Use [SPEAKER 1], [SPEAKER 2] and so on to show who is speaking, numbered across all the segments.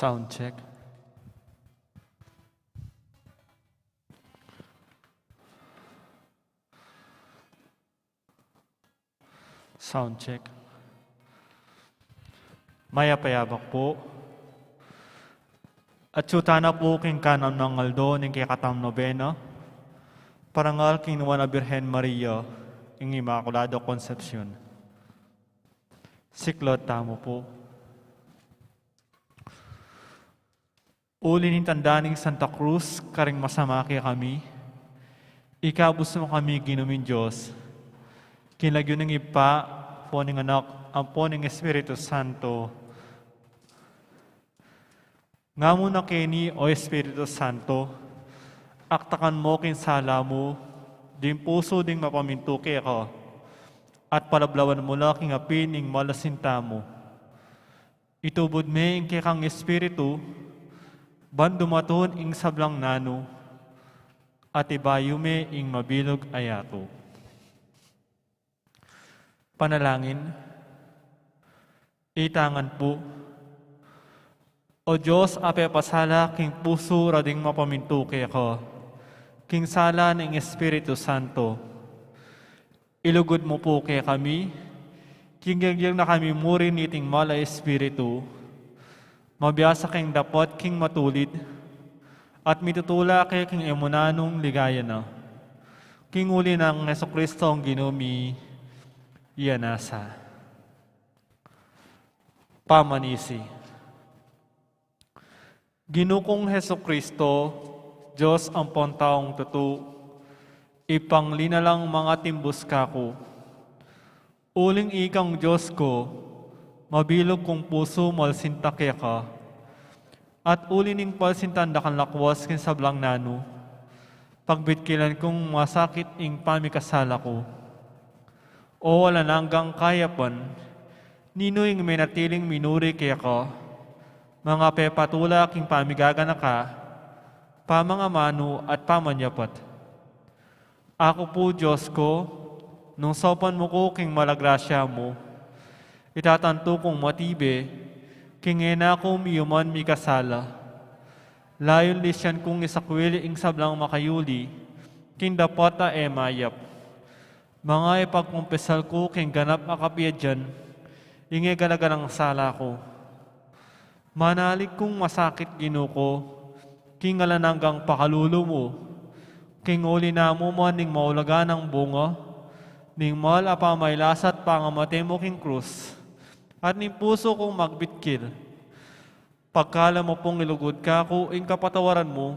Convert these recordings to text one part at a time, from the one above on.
[SPEAKER 1] Sound check. Sound check. Maya payabak po. At sutana po king kanam ng aldo ng kikatam nobena. Parangal king nuwa na Birhen Maria, ing Immaculado Concepcion. Siklot tamo po. Uli ni tandaning Santa Cruz, karing masama kaya kami. Ikabus mo kami ginumin Diyos. Kinlagyo ng ipa, po ng anak, ang po ng Espiritu Santo. Nga mo na kini, o Espiritu Santo, aktakan mo kinsala mo, din puso ding mapaminto kaya ka, at palablawan mo lang king apin ing malasinta mo. Itubod me ing kang Espiritu, bandumaton ing sablang nano, at ibayo me ing mabilog ayato. Panalangin, itangan po, O Diyos, ape pasala king puso rading mapaminto kaya ka, king sala ng Espiritu Santo. Ilugod mo po kaya kami, king yagyang na kami muri niting mala Espiritu, mabiyasa king dapat king matulid, at mitutula kay king emunanong ligaya na. King uli ng Jesucristo ang ginumi, iyanasa. Pamanisi. Ginukong Jesucristo, Diyos ang pontaong tutu, ipanglinalang mga timbus kako. Uling ikang Diyos ko, mabilog kong puso malsinta kaya ka, at ulining palsintan dakan lakwas kin sablang nano, pagbitkilan kong masakit ing pamikasala ko. O wala nanggang kayapan, nino ing menatiling minuri kaya ka, mga pepatula king pamigagana ka, pamangamano at pamanyapat. Ako po, Diyos ko, nung sopan mo ko king malagrasya mo, itatanto kong matibe, king ena ko miyuman mi kasala. Layon lisyan kong isakwili ing sablang makayuli, king dapata mayap. Mga ipagkumpesal ko king ganap akapyadyan, inge galaganang sala ko. Manalik kong masakit ginuko, king alananggang pakalulo mo, king uli na mo man ning maulaga ng bunga, ning mal apamaylasat pangamate mo king krus, at ning puso kong magbitkil. Pagkala mo pong ilugod ka ko, ing kapatawaran mo,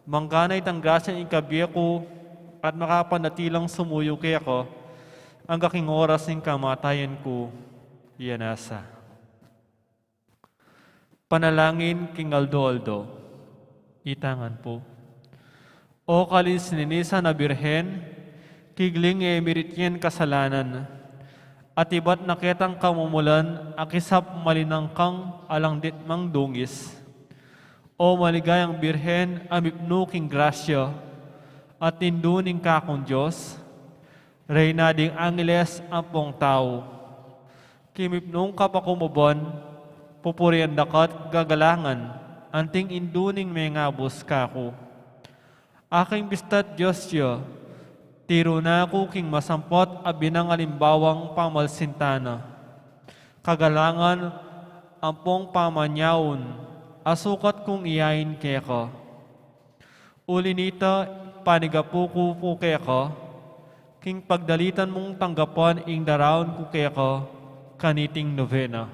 [SPEAKER 1] mangganay tang grasya ing kabiya ko, at makapanatilang sumuyo kaya ko, ang kaking oras ing kamatayan ko, iyanasa. Panalangin king Aldo. Itangan po. O kalis ninisa na Birhen, kigling emirityen kasalanan, at iba't nakitang kamumulan, akisap malinang kang alangdit mang dungis. O maligayang Birhen, amipno king grasya, at tinduning kakong Diyos, reyna ding angeles ampong tao. Kimipnong kapakumubon, pupurian dakat gagalangan, anting induning may ngabos kako. Aking bistat Diyosyo, tiro na ako king masampot abinang alimbawang pamalsintana. Kagalangan, ampong pamanyawon, asukat kong iyain kaya ka. Uli nita, panigapuko po kaya ka, king pagdalitan mong tanggapan ing daraon ko kaya ka, kaniting novena.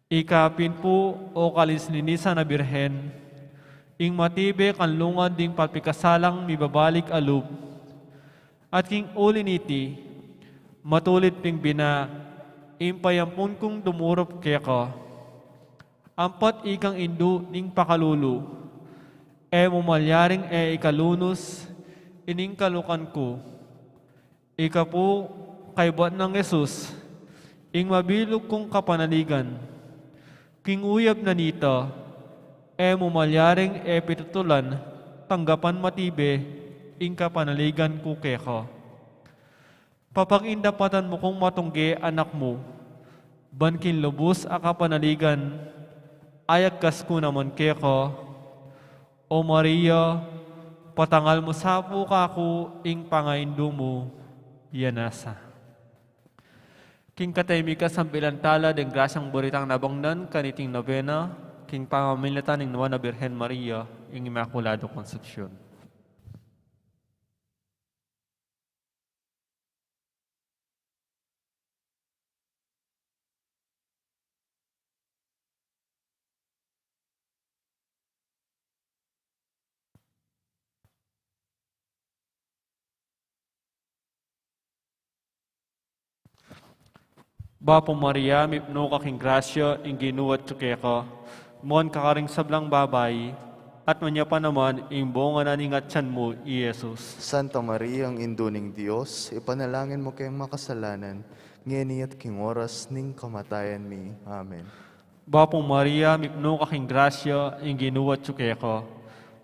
[SPEAKER 1] Ikapin po o kalisninisa na Birhen, ing matibe kanlungan ding papikasalang mibabalik alub, at king uli niti, matulit ping bina, impayampun kong dumurop kaya ka, ampat ikang indu ning pakalulu, mumalyaring ikalunos, ining kalukan ko, ika po kaybat ng Jesus, ing mabilog kong kapanaligan, king uyab na nita, mumalyaring pitutulan, tanggapan matibe, ing kapanaligan ko keka. Papagindapatan mo kong matungge anak mo, bankin lubos a kapanaligan, ayagkas ko naman keko, O Maria, patangal mo sapo kako, ing pangaindo mo, yanasa. King kataymi ka sambilantala, deng grasyang buritang nabangnan, kaniting nobena, king pamamilatan ng Nuana Birhen Maria, ing Immaculado Concepcion. Bapo Maria, mipno kaking grasya, ing ginuwat tsukeka, mon kakaring sablang babay, at manya pa naman, ing bunga naningat tiyan mo, Iyesus.
[SPEAKER 2] Santa Maria, ang induning Diyos, ipanalangin mo kayong makasalanan, ngeni at king oras ning kamatayan mi. Amen.
[SPEAKER 1] Bapo Maria, mipno kaking grasya, ing ginuwat tsukeka,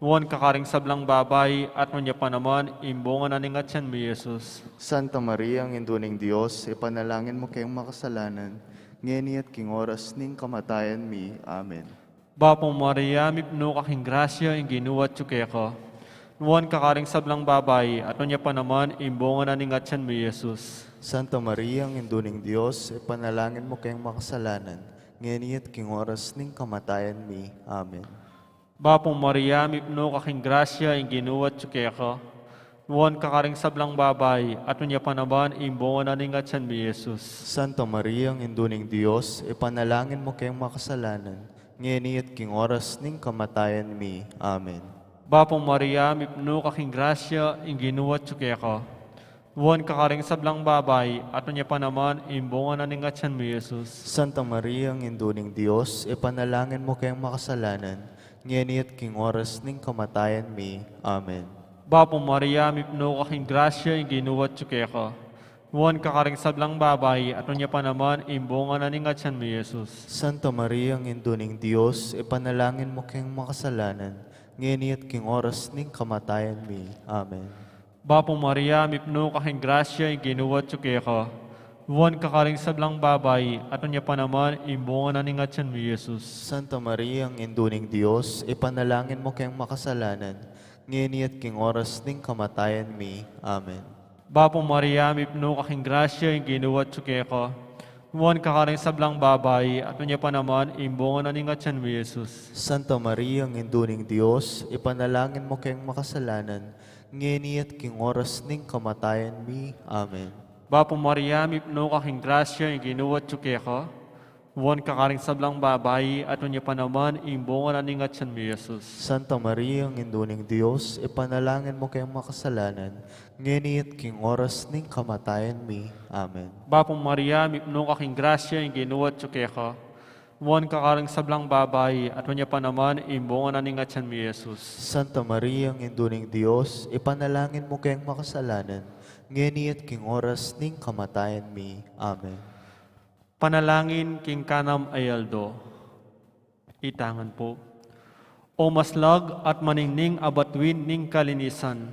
[SPEAKER 1] mon kakaring sablang babay, at manya pa naman, ing bunga naningat tiyan mo, Iyesus.
[SPEAKER 2] Santa Maria, ang induning Diyos, ipanalangin mo kayong makasalanan, ngeni at king oras ning kamatayan mi. Amen.
[SPEAKER 1] Bapo Maria, mipno kaking grasya, ing ginuwat tsukeka, mon kakaring sablang babay, at manya pa naman, ing bunga naningat tiyan mo, Iyesus.
[SPEAKER 2] Santa Maria, ang induning Diyos, ipanalangin mo kayong makasalanan, ngeni at king oras ning kamatayan mi. Amen.
[SPEAKER 1] Bapo Maria, mipno kaking grasya, ing ginuwat tsukeka, mon kakaring sablang babay, at manya pa naman, ing bunga naningat tiyan mo, Iyesus.
[SPEAKER 2] Santa Maria, ang induning Diyos, ipanalangin mo kayong makasalanan, ngeni at king oras ning kamatayan mi. Amen.
[SPEAKER 1] Bapo Maria, mipno kaking grasya, ing ginuwat tsukeka, mon kakaring sablang babay, at manya pa naman, ing bunga naningat tiyan mo, Iyesus.
[SPEAKER 2] Santa Maria, ang induning Diyos, ipanalangin mo kayong makasalanan, ngeni at king oras ning kamatayan mi. Amen.
[SPEAKER 1] Bapo Maria, mipno kaking grasya, ing ginuwat tsukeka, mon kakaring sablang babay, at manya pa naman, ing bunga naningat tiyan mo, Iyesus.
[SPEAKER 2] Santa Maria, ang induning Diyos, ipanalangin mo kayong makasalanan, ngeni at king oras ning kamatayan mi. Amen.
[SPEAKER 1] Bapo Maria, mipno kaking grasya, ing ginuwat tsukeka, mon kakaring sablang babay, at manya pa naman, ing bunga naningat tiyan mo, Iyesus.
[SPEAKER 2] Santa Maria, ang induning Diyos, ipanalangin mo kayong makasalanan, ngeni at king oras ning kamatayan mi. Amen.
[SPEAKER 1] Bapo Maria, mipno kaking grasya, ing ginuwat tsukeka, mon kakaring sablang babay, at manya pa naman, ing bunga naningat tiyan mo, Iyesus.
[SPEAKER 2] Santa Maria, ang induning Diyos, ipanalangin mo kayong makasalanan, ngeni at king oras ning kamatayan mi. Amen.
[SPEAKER 1] Bapo Maria, mipno kaking grasya, ing ginuwat tsukeka, mon kakaring sablang babay, at manya pa naman, ing bunga naningat tiyan mo, Iyesus.
[SPEAKER 2] Santa Maria, ang induning Diyos, ipanalangin mo kayong makasalanan, ngeni at king oras ning kamatayan mi. Amen.
[SPEAKER 1] Bapo Maria, mipno kaking grasya, ing ginuwat tsukeka, mon kakaring sablang babay, at manya pa naman, ing bunga naningat tiyan mo, Iyesus.
[SPEAKER 2] Santa Maria, ang induning Diyos, ipanalangin mo kayong makasalanan, ngeni at king oras ning kamatayan mi. Amen.
[SPEAKER 1] Panalangin king kanam ayaldo. Itangan po. O maslag at maningning abatwin ning kalinisan.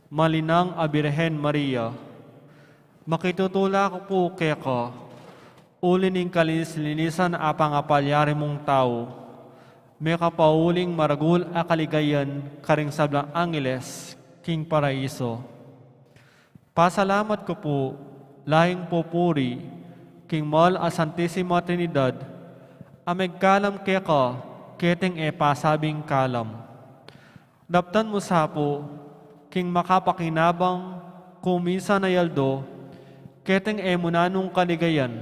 [SPEAKER 1] Malinang a Birhen Maria. Makitutula ko po keka. Uli ning kalinis-linisan a pangapalyari mong tao. May kapauling maragul a kaligayan karing sablang angeles king paraiso. Pasalamat ko po, lahing popuri, king mal a Santissima Trinidad, amegkalam keka, keteng e pasabing kalam. Daptan mo sapo, king makapakinabang, kumisa na yaldo, keteng e munanong kaligayan,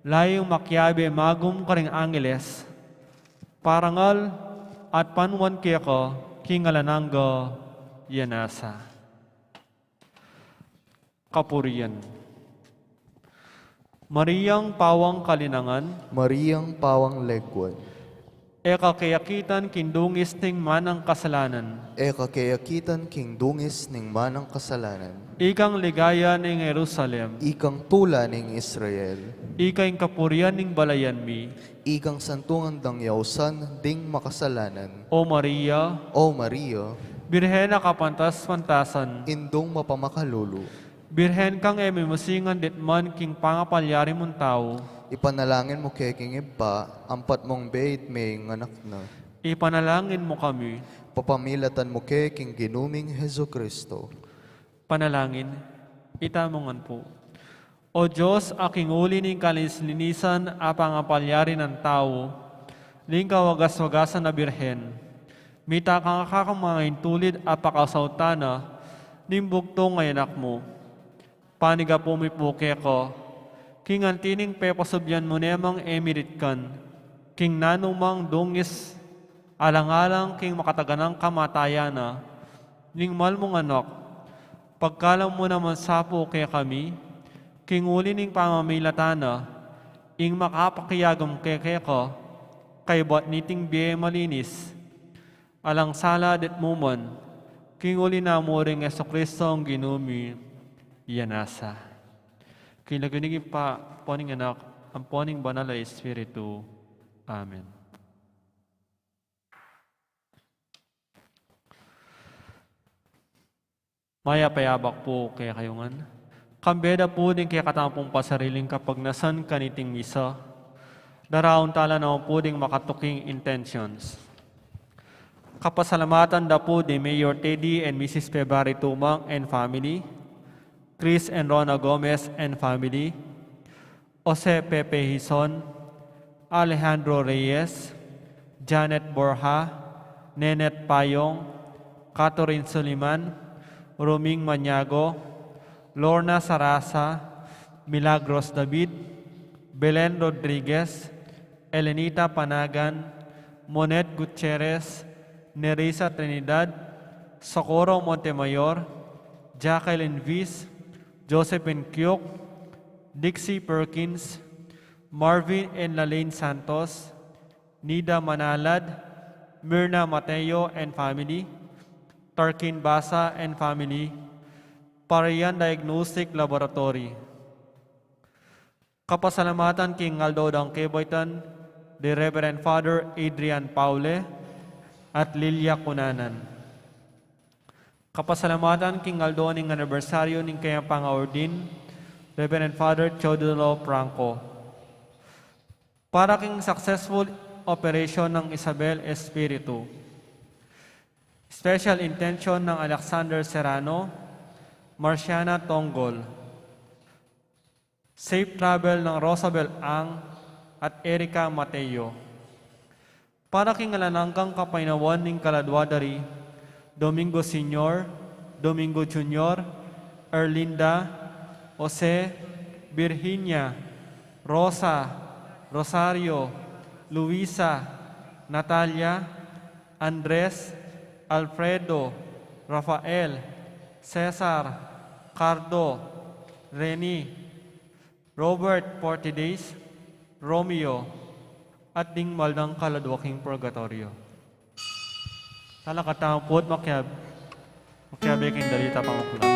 [SPEAKER 1] layong makyabe magum karing angeles, parangal at panwan keka, king alananga, yanasa. Kapurian. Mariyang pawang kalinangan,
[SPEAKER 2] Mariang pawang legwad,
[SPEAKER 1] eka kayakitan kindungis ning manang kasalanan,
[SPEAKER 2] kayakitan king dungis ning manang kasalanan,
[SPEAKER 1] ikang ligaya ning Jerusalem,
[SPEAKER 2] ikang tula ning Israel,
[SPEAKER 1] ikaing kapurian ning balayan mi,
[SPEAKER 2] ikang santungan dangyawsan ding makasalanan.
[SPEAKER 1] O Maria,
[SPEAKER 2] O Maria,
[SPEAKER 1] birhen na kapantas-pantasan,
[SPEAKER 2] indong mapamakalulu,
[SPEAKER 1] birhen kang emimusingan ditman king pangapalyari mong tao,
[SPEAKER 2] ipanalangin mo kay king iba, ampat mong bait may nganak na.
[SPEAKER 1] Ipanalangin mo kami.
[SPEAKER 2] Papamilatan mo kay king ginuming Heso Kristo.
[SPEAKER 1] Panalangin, itamongan po. O Diyos, aking uli ning kalislinisan apang apalyari ng tao, ling kawagas-wagasan na birhen, mita kang kakamain tulid apakasautana, nimbugto ngay anak mo. Paniga po mi po ko, king antining pepasubyan mo nemang emirit kan, king nanumang dungis, alang-alang king makataganang kamatayana, ning malmong anak, pagkalam mo naman sapo kay kami, king uli ning pamamilatana, ing makapakiyagam kay ko, kay buat niting biye malinis, alang sala det muman, king uli na mo ring Yesu Kristo ang ginumi, yanasa. Kinagunigin pa, poning anak, ang poning banal na Espiritu. Amen. Maya payabak po kaya kayungan. Kambeda po din kaya katampong pasariling kapag nasan kaniting misa. Daraon tala na po din makatuking intentions. Kapasalamatan da po di Mayor Teddy and Mrs. Febari Tumang and family, Chris and Rona Gomez and family, Jose Pepe Hison, Alejandro Reyes, Janet Borja, Nenet Payong, Catherine Suliman, Roming Maniago, Lorna Sarasa, Milagros David, Belen Rodriguez, Elenita Panagan, Monet Gutierrez, Nerissa Trinidad, Socorro Montemayor, Jacqueline Viz, Josephine Kyok, Dixie Perkins, Marvin and Lalaine Santos, Nida Manalad, Myrna Mateo and family, Tarkin Basa and family, Parian Diagnostic Laboratory. Kapasalamatan King Aldo Dangkeboytan, the Reverend Father Adrian Paule, at Lilia Kunanan. Kapasalamatan King Aldo ning anibersaryo ning kayang pangaordin, Reverend Father Teodoro Franco. Para king successful operation ng Isabel Espiritu. Special intention ng Alexander Serrano, Marciana Tonggol. Safe travel ng Rosabel Ang at Erika Mateo. Para king alanangkang kapainawan ning kaladwadari, Domingo Senior, Domingo Junior, Erlinda, Jose, Virginia, Rosa, Rosario, Luisa, Natalia, Andres, Alfredo, Rafael, Cesar, Cardo, Reni, Robert Portidays, Romeo, at ding maldang kaladwaking purgatorio. Talakatang po at makiabiking dalita pangukulang.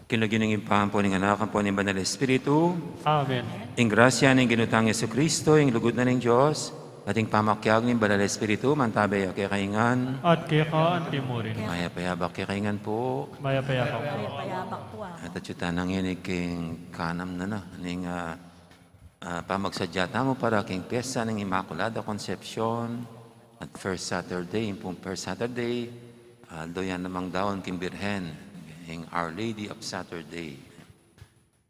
[SPEAKER 3] Kinuginingin pa po ng anak, ang po ng Banal Espiritu.
[SPEAKER 1] Amen.
[SPEAKER 3] Ing grasya ng ginutang Yesu Kristo, ing lugod na ng Diyos, Ating pamakyag ng Banal na Espiritu, mantabay kay kaingan.
[SPEAKER 1] At kaya ka antimurin.
[SPEAKER 3] Maya payabak kay kaingan po.
[SPEAKER 1] Maya-paya ka po.
[SPEAKER 4] Payabak po ah.
[SPEAKER 3] At atyutan ng inig king kanam na ning pamagsadyata mo para king piyesta ng Immaculada Concepcion at first Saturday, doyan namang daon king Birhen, king Our Lady of Saturday.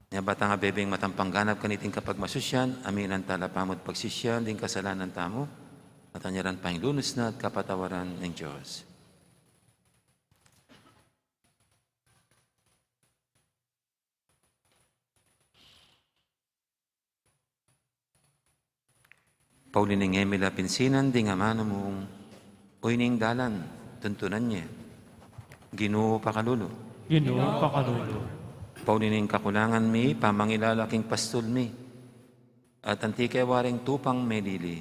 [SPEAKER 3] Nga bata nga bebeng matampangganap kaniting kapag masusyan, aminan tala pamod pagsisyan, din kasalanan tamo, at anyaran pahing lunos na at kapatawaran ng Diyos. Paulining Emila Pinsinan, di nga mano mong uining dalan, tuntunan niya. Ginoo pakalulu.
[SPEAKER 1] Ginoo pakalulu.
[SPEAKER 3] Paulining kakulangan mi, pamangilalaking pastol mi. At antikay waring tupang medili.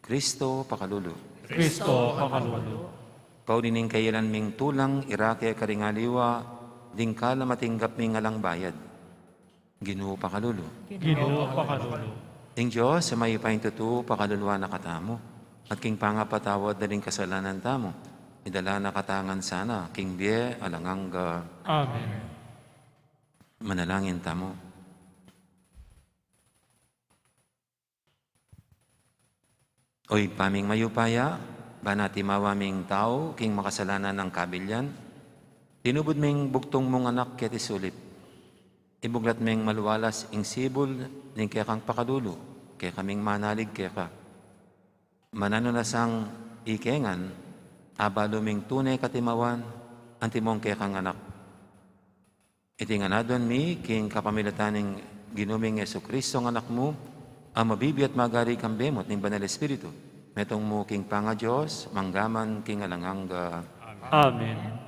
[SPEAKER 3] Kristo pakalulu.
[SPEAKER 1] Kristo pakalulu.
[SPEAKER 3] Paulining kayalan ming tulang, irake karingaliwa, ding kala matinggap mi ngalang bayad. Ginoo pakalulu.
[SPEAKER 1] Ginoo pakalulu.
[SPEAKER 3] Ing Diyos, sa may pahintutu, pakaluluwa na katamo. At king pangapatawad na rin kasalanan tamo. Idala na katangan sana, king biye, alanganga.
[SPEAKER 1] Amen.
[SPEAKER 3] Manalangin tamo. Oy, paming mayupaya, banati mawaming tao, king makasalanan ng kabilyan, tinubod ming buktong mong anak keti sulit. Ibuglat ming maluwalas ing sibol, ning kaya kang pakadulo, kaya kaming manalig kaya ka. Manano na sang ikengan, abalo ming tunay katimawan, antimong kaya kang anak. Itinganadon mi, king kapamilataning ginuming Yesu Kristo ng anak mo, ang mabibi at magari kang bemot ng Banal Espiritu. Metong mo, king panga Diyos, manggaman king alanganga.
[SPEAKER 1] Amen.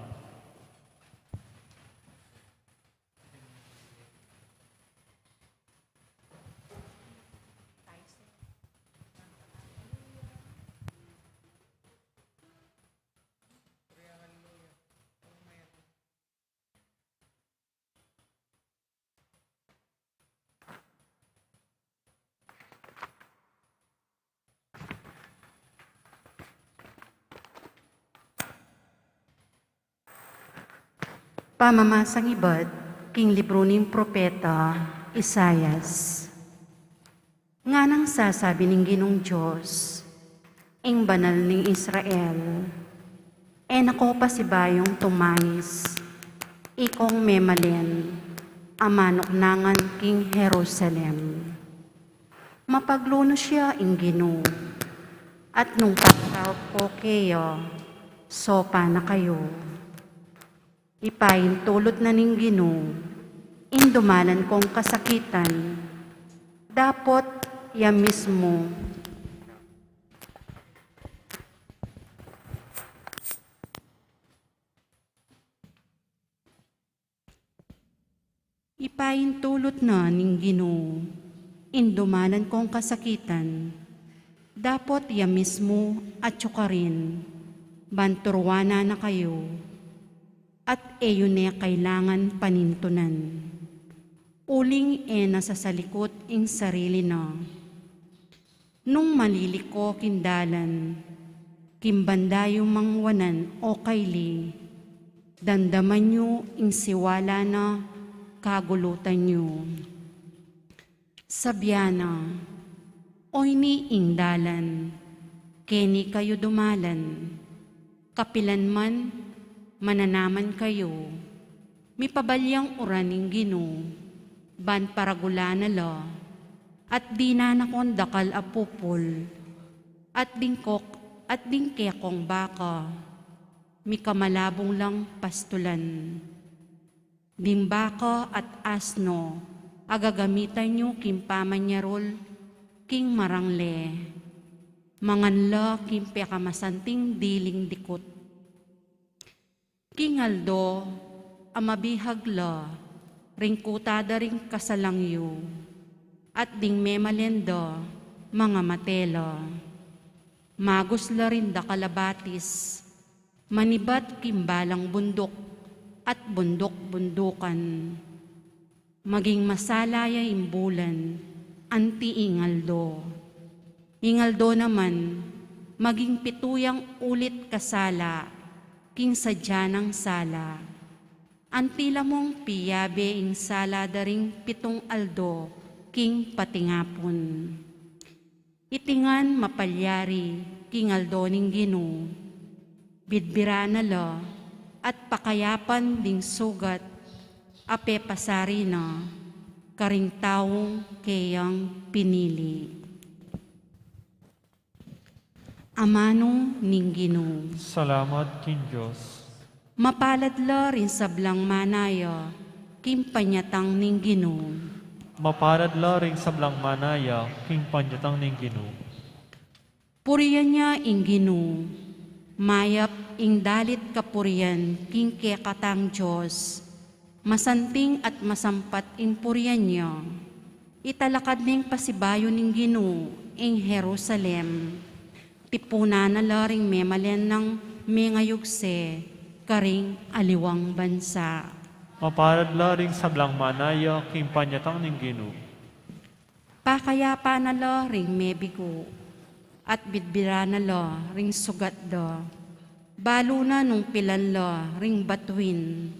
[SPEAKER 4] Pamamasang ibad, king libro ng propeta, Isayas. Nga nang sasabi ng Ginong Diyos, ing banal ng Israel, nako pa si bayong tumais, ikong memalen, amanok nangan king Jerusalem. Mapagluno siya ing Ginoo, at nung pagtawag ko kayo, sopa na kayo. Ipayin tulot na ning Ginoo, indumalan kong kasakitan, dapot ya mismo. Ipayin tulot na ning Ginoo, indumalan kong kasakitan, dapot ya mismo at syukarin, banturwana na kayo. At eyon na kailangan panintunan. Uling nasa salikot ing sarili na. Nung maliliko kindalan, kimbandayo mangwanan o kaili, dandaman nyo ing siwala na kagulutan nyo. Sabyana, oy ni ing dalan, keni kayo dumalan, kapilan man, mananaman kayo, mipabalyang uraning Ginoo, ban paragula na la, at di na nakondakal apupol, at dingkok at dingkekong baka, mikamalabong lang pastulan. Dimbaka at asno, agagamitan nyo kimpamanyarol, king marangle, manganla kimpe kamasanting diling dikot. Kingaldo, amabihagla, ringkutada ring kasalangyo, at ding memalenda, mga matela. Magusla rin da kalabatis, manibat kimbalang bundok, at bundok-bundukan. Maging masalaya imbulan, anti ingaldo. Ingaldo naman, maging pituyang ulit kasala, king sadya ng sala. Antila mong piyabe ing sala daring 7 aldo, king patingapon. Itingan mapalyari, king aldo ning Ginoo. Bidbira na lo, at pakayapan ding sugat, ape pasari na, karing taong kayang pinili. Amano ning Ginoo.
[SPEAKER 1] Salamat kin Diyos.
[SPEAKER 4] Mapalad lo rin sa blang manaya, kim panyatang ning Ginoo.
[SPEAKER 1] Maparad la ring sablang manaya, king panyatang ning Ginoo.
[SPEAKER 4] Puriyan niya ing Ginoo, mayap ing dalit kapuriyan, king kekatang Diyos. Masanting at masampat ing puriyan niya. Italakad ning pasibayo ning Ginoo ing Jerusalem. Tipuna na la ring memalen ng mengayugse, karing aliwang bansa.
[SPEAKER 1] Maparad la ring sablang manaya, king panyatang ning Ginoo.
[SPEAKER 4] Pakayapa na lo ring mebigo, at bidbira na lo ring sugat do. Balo na nung pilan lo ring batuin,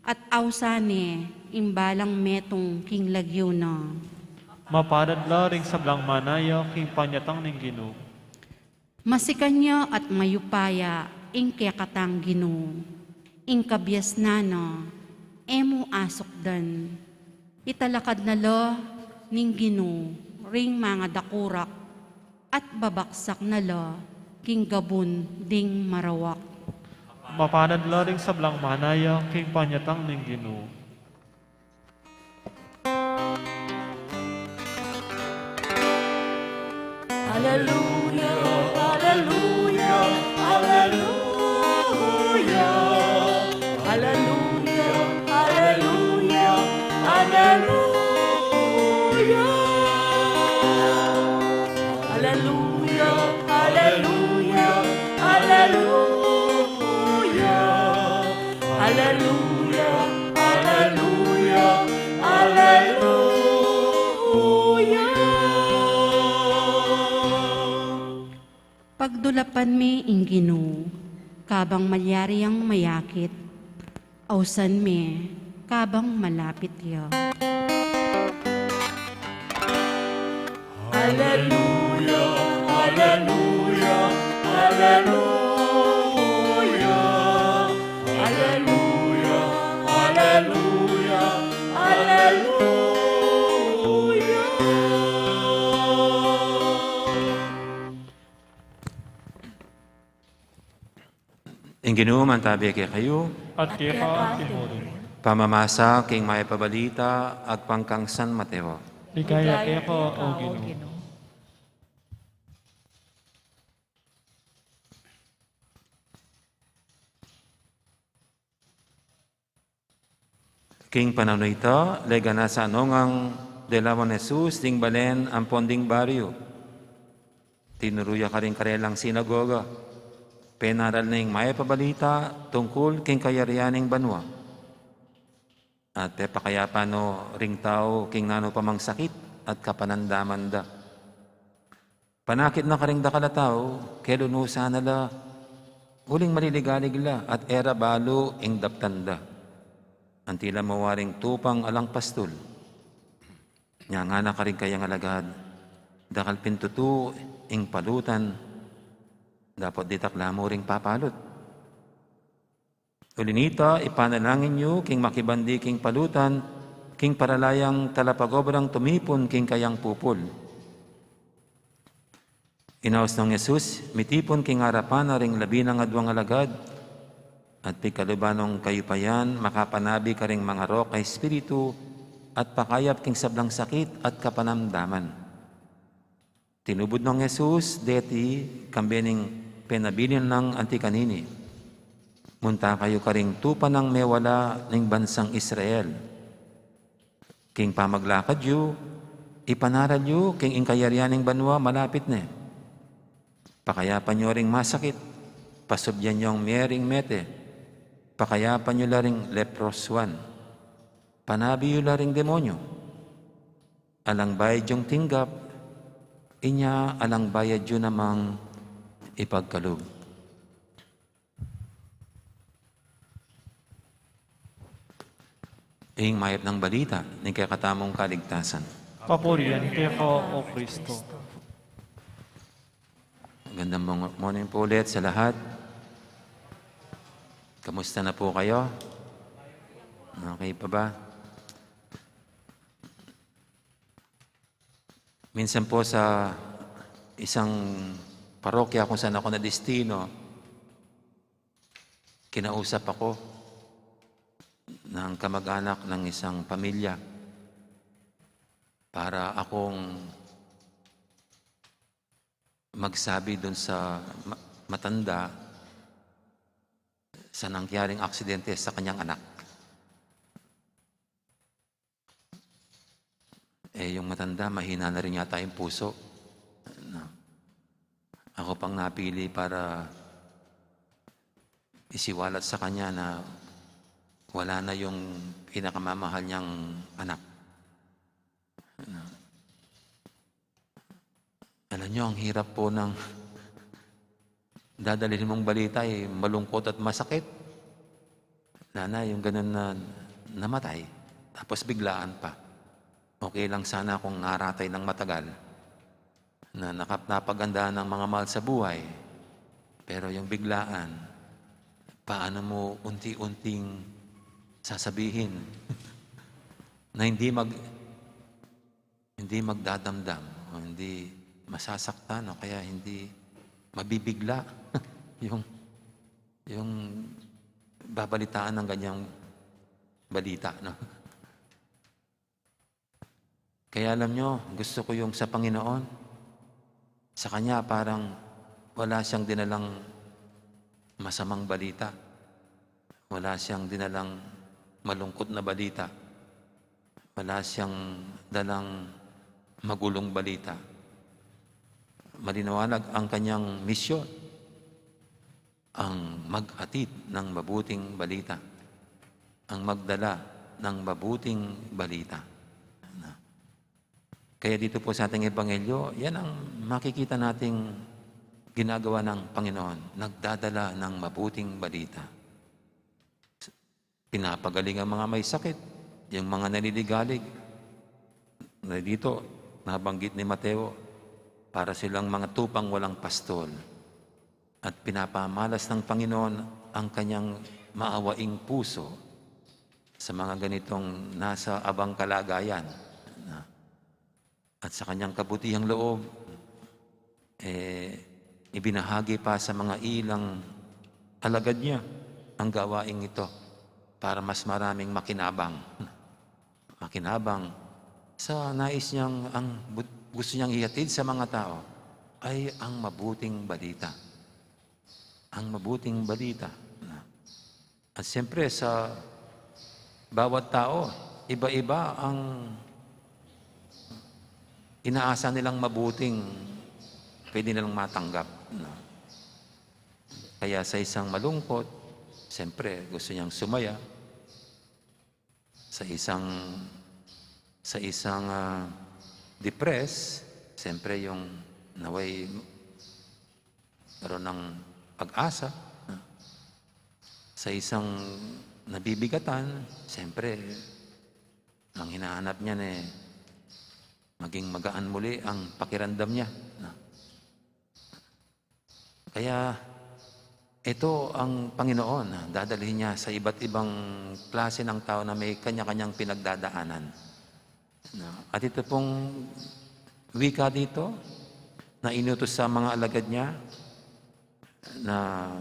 [SPEAKER 4] at awsane imbalang metong king lagyo na.
[SPEAKER 1] Maparad la ring sablang manaya, king panyatang ning Ginoo.
[SPEAKER 4] Masikanya at mayupaya ing kekatang Ginoo, ing kabyas na no, emo asok dan. Italakad na lo ning Ginoo ring mga dakurak, at babaksak na lo king gabon ding marawak.
[SPEAKER 1] Maparad la ring sablang manaya, king panyatang ning Ginoo.
[SPEAKER 5] Hallelujah, hallelujah, hallelujah. Hallelujah, hallelujah, hallelujah. Hallelujah, hallelujah, hallelujah. Hallelujah, hallelujah, hallelujah.
[SPEAKER 4] Pagdulapan mi ing Ginoo, kabang malyari ang mayakit, awsan mi, kabang malapit ya.
[SPEAKER 5] Hallelujah, hallelujah, hallelujah. Hallelujah, hallelujah, hallelujah.
[SPEAKER 3] Ing Ginoo man tabi kay kayo,
[SPEAKER 1] At kaya ka timurin.
[SPEAKER 3] pamamasa king may pabalita ag pangkang San Mateo.
[SPEAKER 1] Ligaya kaya ka, O Ginoo.
[SPEAKER 3] King panano ito, lega na sa anongang Delawon Jesus, ding balen ang ponding baryo. Tinuruya ka rin karelang sinagoga. Penaral ning may pabalita tungkol king kayarianing banwa. At pakayapa no ring tao king nano pamang sakit at kapanandaman da. Panakit na karing da kalatao, kelunusa na la, uling maliligalig la at era balo ing daptanda. Antila mawaring tupang alang pastol. Nya nga na karing kayang alagad, dakal pintutu ing palutan, dapat ditakla mo ring papalot. Ulinita, ipanalangin nyo king makibandi king palutan, king paralayang talapagobrang tumipon king kayang pupol. Inaos ng Jesus, mitipon king harapan na ring labi ng adwang alagad, at pikalubanong kayo pa yan, makapanabi ka ring mga rock kay Espiritu, at pakayap king sablang sakit at kapanamdaman. Tinubod ng Jesus, deti, kambening penabilin ng antikanini. Munta kayo karing tupa ng mewala ng bansang Israel. King pamaglakad yu, ipanaral yu, king ingkayarianing banwa, malapit na. Pakayapan nyo ring masakit, pasubyan nyo ang mering mete, pakayapan nyo laring leproswan, panabi nyo laring demonyo, alang bayad yung tinggap, inya alang bayad yun namang ipagkalog. Ing mayap ng balita, ni kakatamong kaligtasan.
[SPEAKER 1] Papurihan ko, O Kristo.
[SPEAKER 3] Magandang morning po ulit sa lahat. Kamusta na po kayo? Okay pa ba? Minsan po sa isang parokya kung saan ako na-destino, kinausap ako ng kamag-anak ng isang pamilya para akong magsabi doon sa matanda sa nangyaring aksidente sa kanyang anak. Yung matanda, mahina na rin yata yung puso. Ako pang napili para isiwalat sa kanya na wala na yung pinakamamahal niyang anak. Alam niyo, ang hirap po ng dadalhin mong balita malungkot at masakit. Lana, yung ganun na namatay, tapos biglaan pa. Okay lang sana kung naratay ng matagal, na napagandaan ng mga mahal sa buhay. Pero yung biglaan, paano mo unti-unting sasabihin na hindi magdadamdam o hindi masasaktan o kaya hindi mabibigla yung babalitaan ng ganyang balita, no? Kaya alam nyo, gusto ko yung sa Panginoon, sa Kanya parang wala siyang dinalang masamang balita. Wala siyang dinalang malungkot na balita. Wala siyang dalang magulong balita. Malinawanag ang kanyang misyon, ang maghatid ng mabuting balita, ang magdala ng mabuting balita. Kaya dito po sa ating Ebanghelyo, yan ang makikita nating ginagawa ng Panginoon, nagdadala ng mabuting balita. Pinapagaling ang mga may sakit, yung mga naliligalig. Dito, nabanggit ni Mateo, para silang mga tupang walang pastol. At pinapamalas ng Panginoon ang kanyang maawaing puso sa mga ganitong nasa abang kalagayan. At sa kanyang kabutihang loob, ibinahagi pa sa mga ilang alagad niya ang gawaing ito para mas maraming makinabang. Makinabang sa nais niyang, gusto niyang ihatid sa mga tao ay ang mabuting balita. Ang mabuting balita. At siyempre sa bawat tao, iba-iba ang inaasa nilang mabuting pwede nilang matanggap. No? Kaya sa isang malungkot, siyempre gusto niyang sumaya. Sa isang depressed, siyempre yung naway karoon ng pag-asa. No? Sa isang nabibigatan, siyempre ang hinahanap niya maging magaan muli ang pakiramdam niya. No? Kaya ito ang Panginoon, dadalhin niya sa iba't ibang klase ng tao na may kanya-kanyang pinagdadaanan. No? At ito pong wika dito na inutos sa mga alagad niya na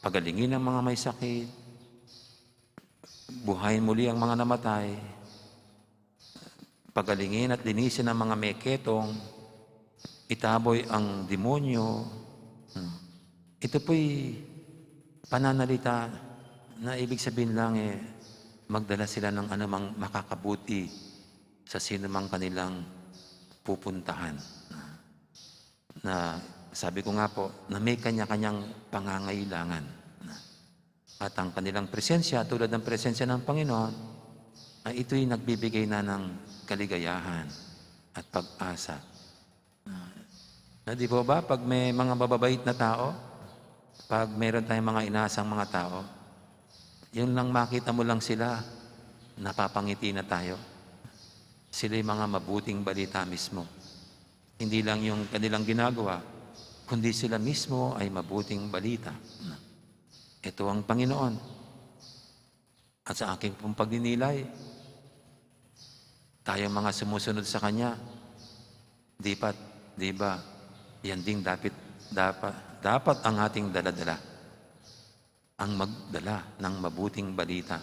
[SPEAKER 3] pagalingin ang mga may sakit, buhayin muli ang mga namatay, pagalingin at linisin ang mga may ketong, itaboy ang demonyo. Ito po'y pananalita na ibig sabihin lang magdala sila ng anumang makakabuti sa sino mang kanilang pupuntahan. Na sabi ko nga po, na may kanya-kanyang pangangailangan. At ang kanilang presensya, tulad ng presensya ng Panginoon, ay ito'y nagbibigay na ng kaligayahan at pag-asa Na di po ba, pag may mga mababait na tao, pag meron tayong mga inaasang mga tao, yun lang makita mo lang sila, napapangiti na tayo. Sila yung mga mabuting balita mismo. Hindi lang yung kanilang ginagawa, kundi sila mismo ay mabuting balita. Ito ang Panginoon. At sa aking pong pagninilay, tayo mga sumusunod sa Kanya, di ba, yan ding dapat ang ating daladala, ang magdala ng mabuting balita.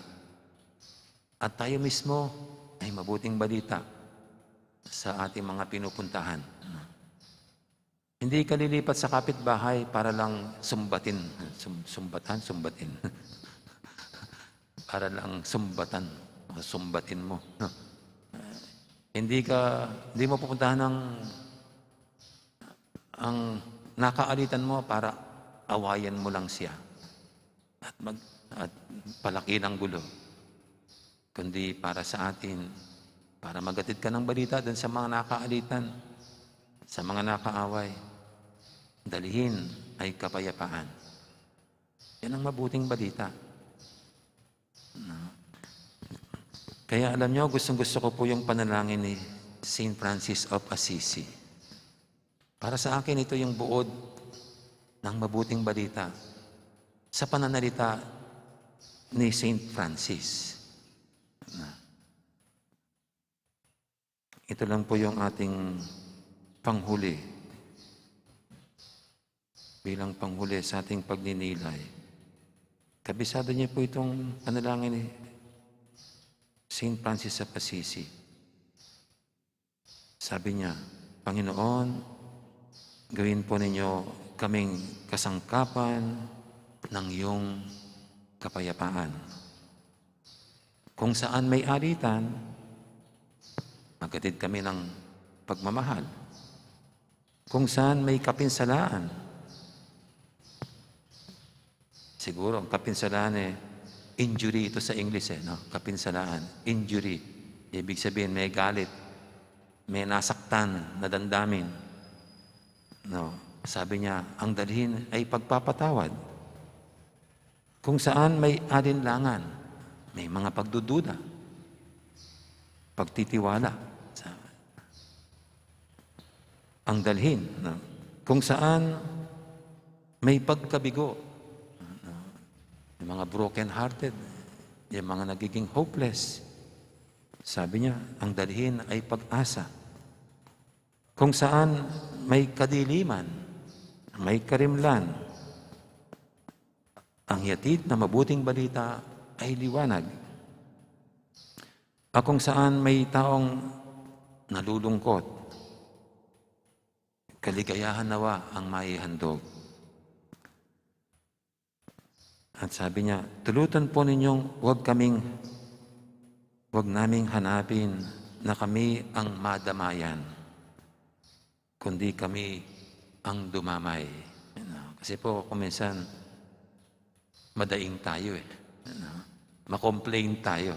[SPEAKER 3] At tayo mismo ay mabuting balita sa ating mga pinupuntahan. Hindi ka lilipat sa kapitbahay para lang sumbatin. Para lang sumbatin mo. Hindi mo pupuntahan ang nakaalitan mo para awayan mo lang siya at palaki ng gulo, kundi para sa atin, para magatid ka ng balita dun sa mga nakaalitan, sa mga nakaaway. Dalhin ay kapayapaan. Yan ang mabuting balita. Kaya alam nyo, gustong-gusto ko po yung panalangin ni Saint Francis of Assisi. Para sa akin, ito yung buod ng mabuting balita sa pananalita ni Saint Francis. Ito lang po yung ating panghuli. Bilang panghuli sa ating pagninilay. Kabisado niyo po itong panalangin ni Saint Francis of Assisi. Sabi niya, Panginoon, gawin po ninyo kaming kasangkapan ng iyong kapayapaan. Kung saan may alitan, maghatid kami ng pagmamahal. Kung saan may kapinsalaan, siguro ang kapinsalaan injury ito sa English no? Kapinsalaan, injury. Ibig sabihin may galit, may nasaktan na damdamin. No, sabi niya, ang dalhin ay pagpapatawad. Kung saan may alinlangan, may mga pagdududa, pagtitiwala. Ang dalhin, no? Kung saan may pagkabigo, yung mga broken-hearted, yung mga nagiging hopeless. Sabi niya, ang dalhin ay pag-asa. Kung saan may kadiliman, may karimlan, ang yatid na mabuting balita ay liwanag. At kung saan may taong nalulungkot, kaligayahan nawa ang maihandog. At sabi niya, tulutan po ninyong huwag naming hanapin na kami ang madamayan, kundi kami ang dumamay. Kasi po, kuminsan, madaing tayo makomplain tayo.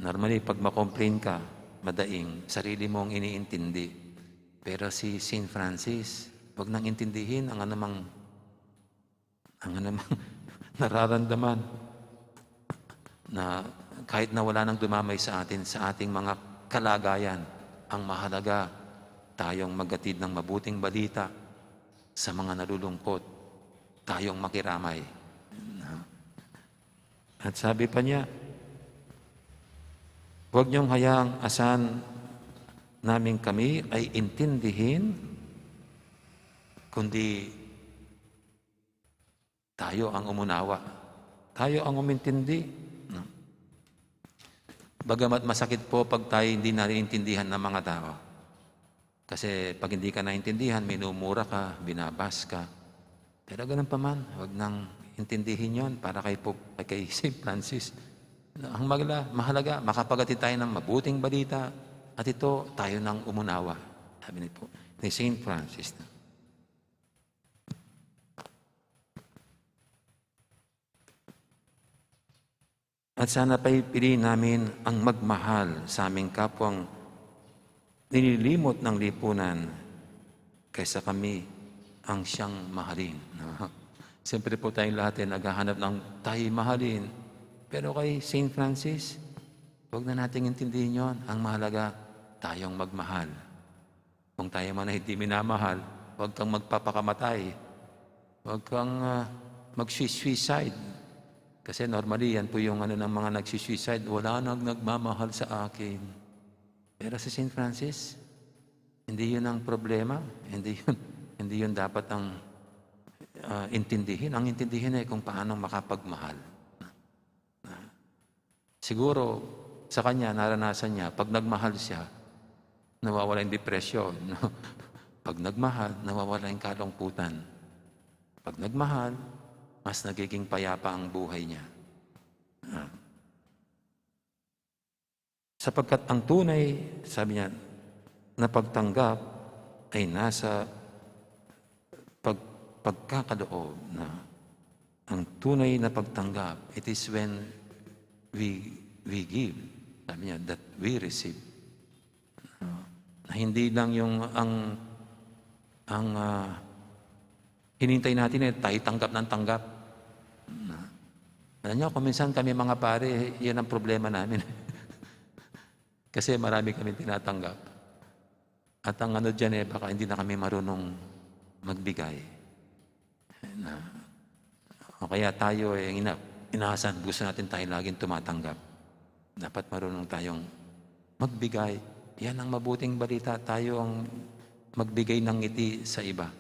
[SPEAKER 3] Normally, pag makomplain ka, madaing, sarili mong iniintindi. Pero si Saint Francis, huwag nang intindihin ang anumang nararamdaman na kahit na wala nang dumamay sa atin, sa ating mga kalagayan, ang mahalaga, tayong maghatid ng mabuting balita sa mga nalulungkot, tayong makiramay. At sabi pa niya, huwag niyong hayaang asahan namin kami ay intindihin, kundi tayo ang umunawa. Tayo ang umintindi. Bagamat masakit po pag tayo hindi naiintindihan ng mga tao. Kasi pag hindi ka naintindihan, minumura ka, binabas ka. Pero ganun pa man, huwag nang intindihin yon para kay St. Francis. Ang mahalaga, makapagatid tayo ng mabuting balita at ito, tayo nang umunawa. Sabi ni St. Francis. At sana pa'y piliin namin ang magmahal sa aming kapwang nililimot ng lipunan kaysa kami ang siyang mahalin. No? Siyempre po tayong lahat ay naghahanap ng tayo mahalin. Pero kay St. Francis, huwag na nating intindihin yon. Ang mahalaga, tayong magmahal. Kung tayo man ay hindi minamahal, huwag kang magpapakamatay. Huwag kang mag-suicide. Kasi normally, yan po yung ng mga nag-suicide, wala nang nagmamahal sa akin. Pero si St. Francis, hindi yun ang problema. Hindi yun dapat ang intindihin. Ang intindihin ay kung paano makapagmahal. Siguro, sa kanya, naranasan niya, pag nagmahal siya, nawawala yung depresyon. No? Pag nagmahal, nawawala yung kalungkutan. Pag nagmahal, mas nagiging payapa ang buhay niya. Sapagkat ang tunay, sabi niya, na pagtanggap ay nasa pagkakaloob na ang tunay na pagtanggap, it is when we give, sabi niya, that we receive. Na hindi lang yung ang hinintay natin ay tayo tanggap ng tanggap. Alam niyo, kung minsan kami mga pare, yan ang problema namin. Kasi marami kami tinatanggap. At ang dyan baka hindi na kami marunong magbigay. O kaya tayo inaasahan, gusto natin tayo laging tumatanggap. Dapat marunong tayong magbigay. Yan ang mabuting balita. Tayo ang magbigay ng ngiti sa iba.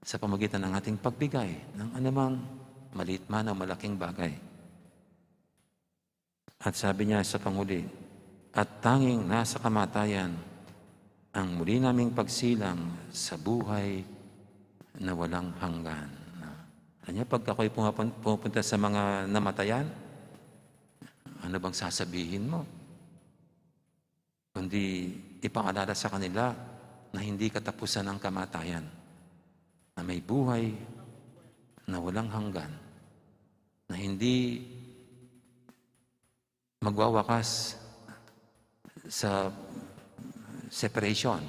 [SPEAKER 3] Sa pamagitan ng ating pagbigay ng anumang maliit man o malaking bagay. At sabi niya sa panghuli, at tanging nasa kamatayan ang muli naming pagsilang sa buhay na walang hanggan. Alam niya, pag ako'y pupunta sa mga namatayan, ano bang sasabihin mo? Kundi ipaalala sa kanila na hindi katapusan ng kamatayan, na may buhay na walang hanggan, na hindi magwawakas sa separation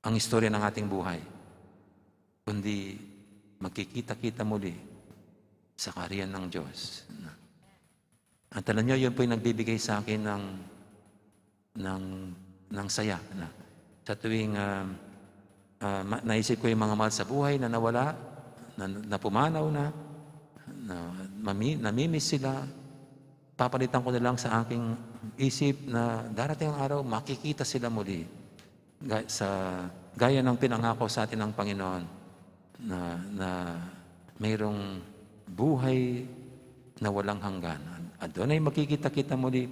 [SPEAKER 3] ang istorya ng ating buhay, kundi magkikita-kita muli sa kaharian ng Diyos. At alam niyo, yun po yung nagbibigay sa akin ng saya. Sa tuwing naisip ko yung mga mahal sa buhay na nawala, na pumanaw na namimiss sila, papalitan ko na lang sa aking isip na darating ang araw, makikita sila muli. Gaya ng pinangako sa atin ng Panginoon na mayroong buhay na walang hanggan. At doon ay makikita-kita muli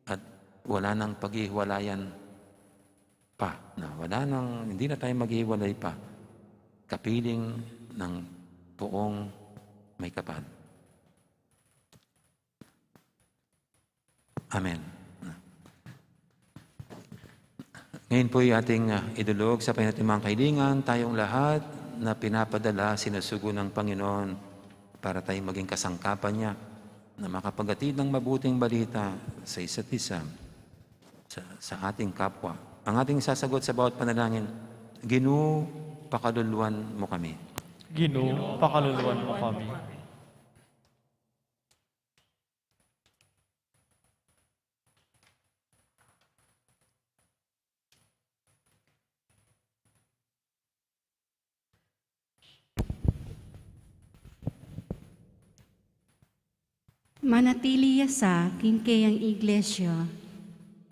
[SPEAKER 3] at wala nang paghiwalayan pa. Hindi na tayo maghiwalay pa. Kapiling ng poong may kapal. Amen. Ngayon po yung ating idulog sa panating mga kailingan, tayong lahat na pinapadala, sinusugo ng Panginoon para tayong maging kasangkapan niya na makapagatid ng mabuting balita sa isa't isa, sa ating kapwa. Ang ating sasagot sa bawat panalangin, Ginoo, pakaluluwan mo kami.
[SPEAKER 1] Ginoo, pakaluluwan mo kami.
[SPEAKER 4] Manatili sa kingkayang iglesia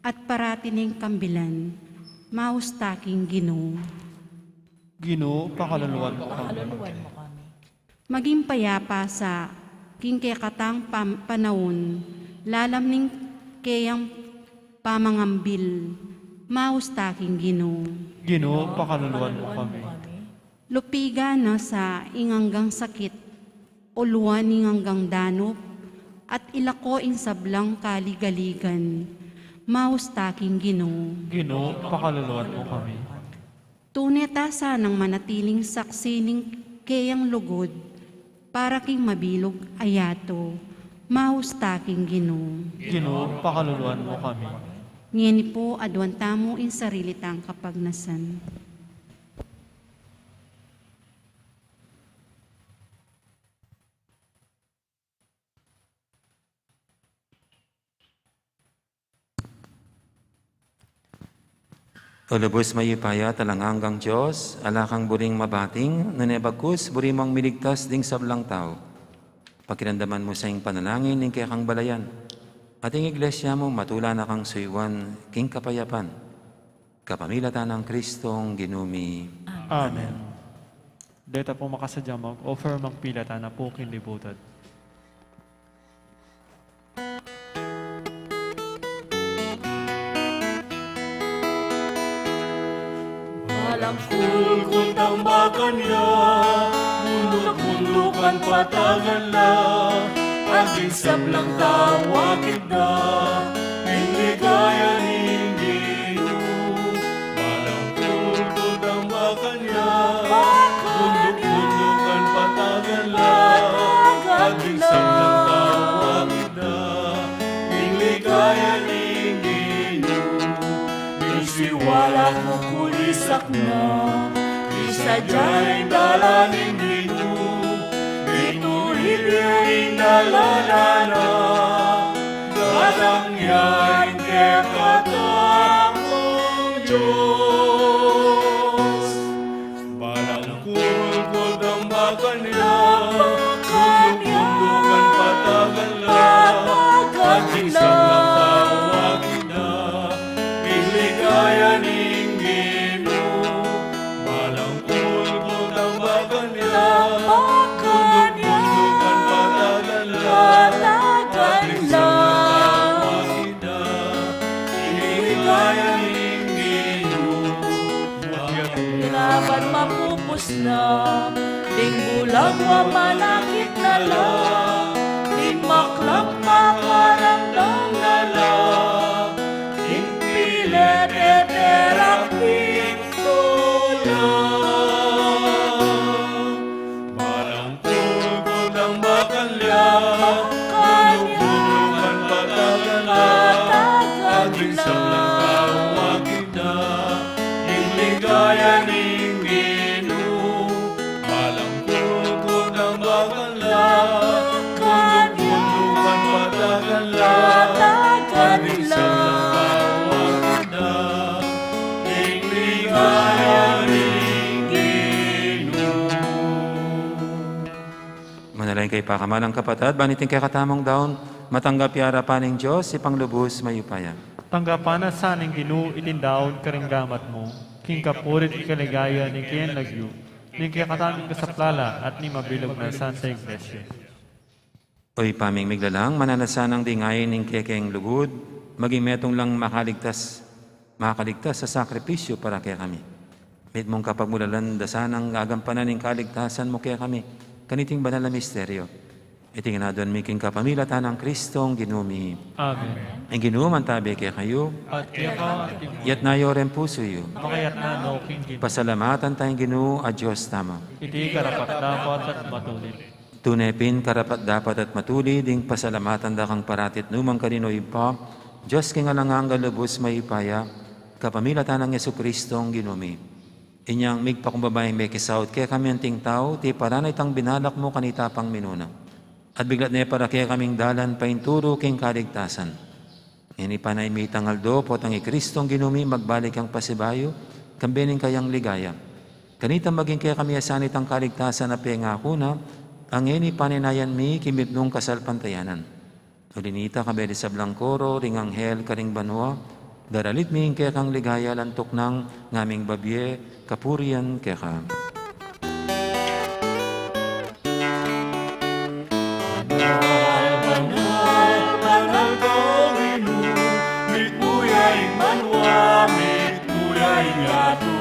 [SPEAKER 4] at parati ning kambilan, maustaking Ginoo.
[SPEAKER 1] Ginoo, pakaluluwan mo kami.
[SPEAKER 4] Maging payapa sa kingkayakatang panahon, lalam ning kayang pamangambil, maustaking Ginoo.
[SPEAKER 1] Ginoo, pakaluluwan mo kami.
[SPEAKER 4] Lupiga na sa inganggang sakit, uluan inganggang danop, at ilako in sablang kaligaligan, maustaking Ginoo.
[SPEAKER 1] Ginoo, pakaluluwan mo kami.
[SPEAKER 4] Tuneta sanang manatiling saksi ning kayang lugod, para king mabilog ayato, maustaking Ginoo.
[SPEAKER 1] Ginoo, pakaluluwan mo kami.
[SPEAKER 4] Ngeni po adwan tamo in sarili tang kapagnasan.
[SPEAKER 3] O lubos mayupaya talanganggang Diyos, alakang buring mabating, nanebagus burimang miligtas ding sablang tao. Pakiramdaman mo sa iyong panalangin ng kaya kang balayan. Ating iglesia mo matula na kang suywan, king kapayapan. Kapamilatan ng Kristong ginumi.
[SPEAKER 1] Amen. Deta po makasadya mag-offer magpilata na po kinlibutan.
[SPEAKER 5] Walang kulkul tambakan niya, mundok-mundukan patagan la, aging sablang tawakid na, inligaya ninyo. Walang kulkul tambakan niya, mundok-mundukan patagan la, aging sablang tawakid na, inligaya ninyo. Isiwala mo kulisak na, isadya'y dalanin dito, ituloy yung nalalana, dalangyain kaya katamong Diyos. Balang kulkul dambakan niya, mundok-mundukan patagan lang, aging sablang tawagin na, iligaya ninggino. Balang kulkul dambakan niya, mundok-mundukan patagan lang, aging sablang tawagin na, iligaya ninggino.
[SPEAKER 6] Hirapan mapupos na, ding bulag mamalakit na lang, ding maklap makaramdam na lang, ding pilit eterak dito lang.
[SPEAKER 5] Balang kulkul dambakan niya, mundok-mundukan patagan lang, aging sablang tawagin na, iligaya ninggino. Balang kulkul dambakan lang, mundok-mundukan patagan lang, aging sablang tawagin na, iligaya ninggino.
[SPEAKER 3] Manalangin kay pakamalang kapatid, baniting kay katamong daon, matanggap yarapan ng Diyos, ipanglubos mayupaya.
[SPEAKER 1] Tanggapan na saning ginu itindaon karinggamat mo, king kapurit ikaligaya ni kiyan lagyo, ni kaya kataming kasaplala at ni mabilog na Santa Iglesia.
[SPEAKER 3] Oy paming miglalang, mananasan ang dingayin ng kekeng lugod, maging metong lang makaligtas sa sakripisyo para kaya kami. Mit mong kapagmulalan dasan ang gagampanan ng kaligtasan mo kaya kami, kaniting banal na misteryo. Itingin na doon miking kapamilatan ng Kristong ginumi.
[SPEAKER 1] Amen.
[SPEAKER 3] Ang ginuman tabi kaya kayo,
[SPEAKER 1] At kaya ka,
[SPEAKER 3] yat na yoren puso yo.
[SPEAKER 1] makayat na no king ginu,
[SPEAKER 3] Pasalamatan tayong ginu a Diyos tama.
[SPEAKER 1] iti karapat dapat at matulit.
[SPEAKER 3] Tunepin karapat dapat at matuli, ding pasalamatan da kang paratit numang kanino ipa, Diyos king alangang galubos may ipaya, kapamilatan ng Yesu Kristong ginumi. Inyang migpakumbabayang may kisaut, kaya kami anting tao, ti paranay tang binalak mo kanita pang minuna. At biglat na para kaya kaming dalan painturo king kaligtasan. Ini panay may tangaldo po tang Kristong ginumi, magbalik ang pasibayo, kambening kayang ligaya. Kanita maging kaya kami asanit ang kaligtasan na pengako na, ang ini paninayan mi kimipnong kasalpantayanan. Ulinita kabeli sa Blancoro, ring anghel karing banwa, daralit mi kaya kang ligaya lantok ng ngaming babye, kapurian kaya ka.
[SPEAKER 5] Banal Panginoon, mit buyay manwa, mit buyay ngatu,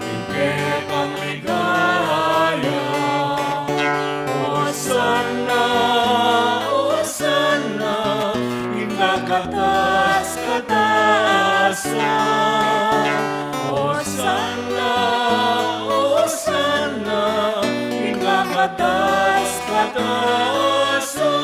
[SPEAKER 5] ikay kang ligaya. Hosanna, Hosanna, inakatas-katasan. Hosanna, Hosanna, inakatas-katasan.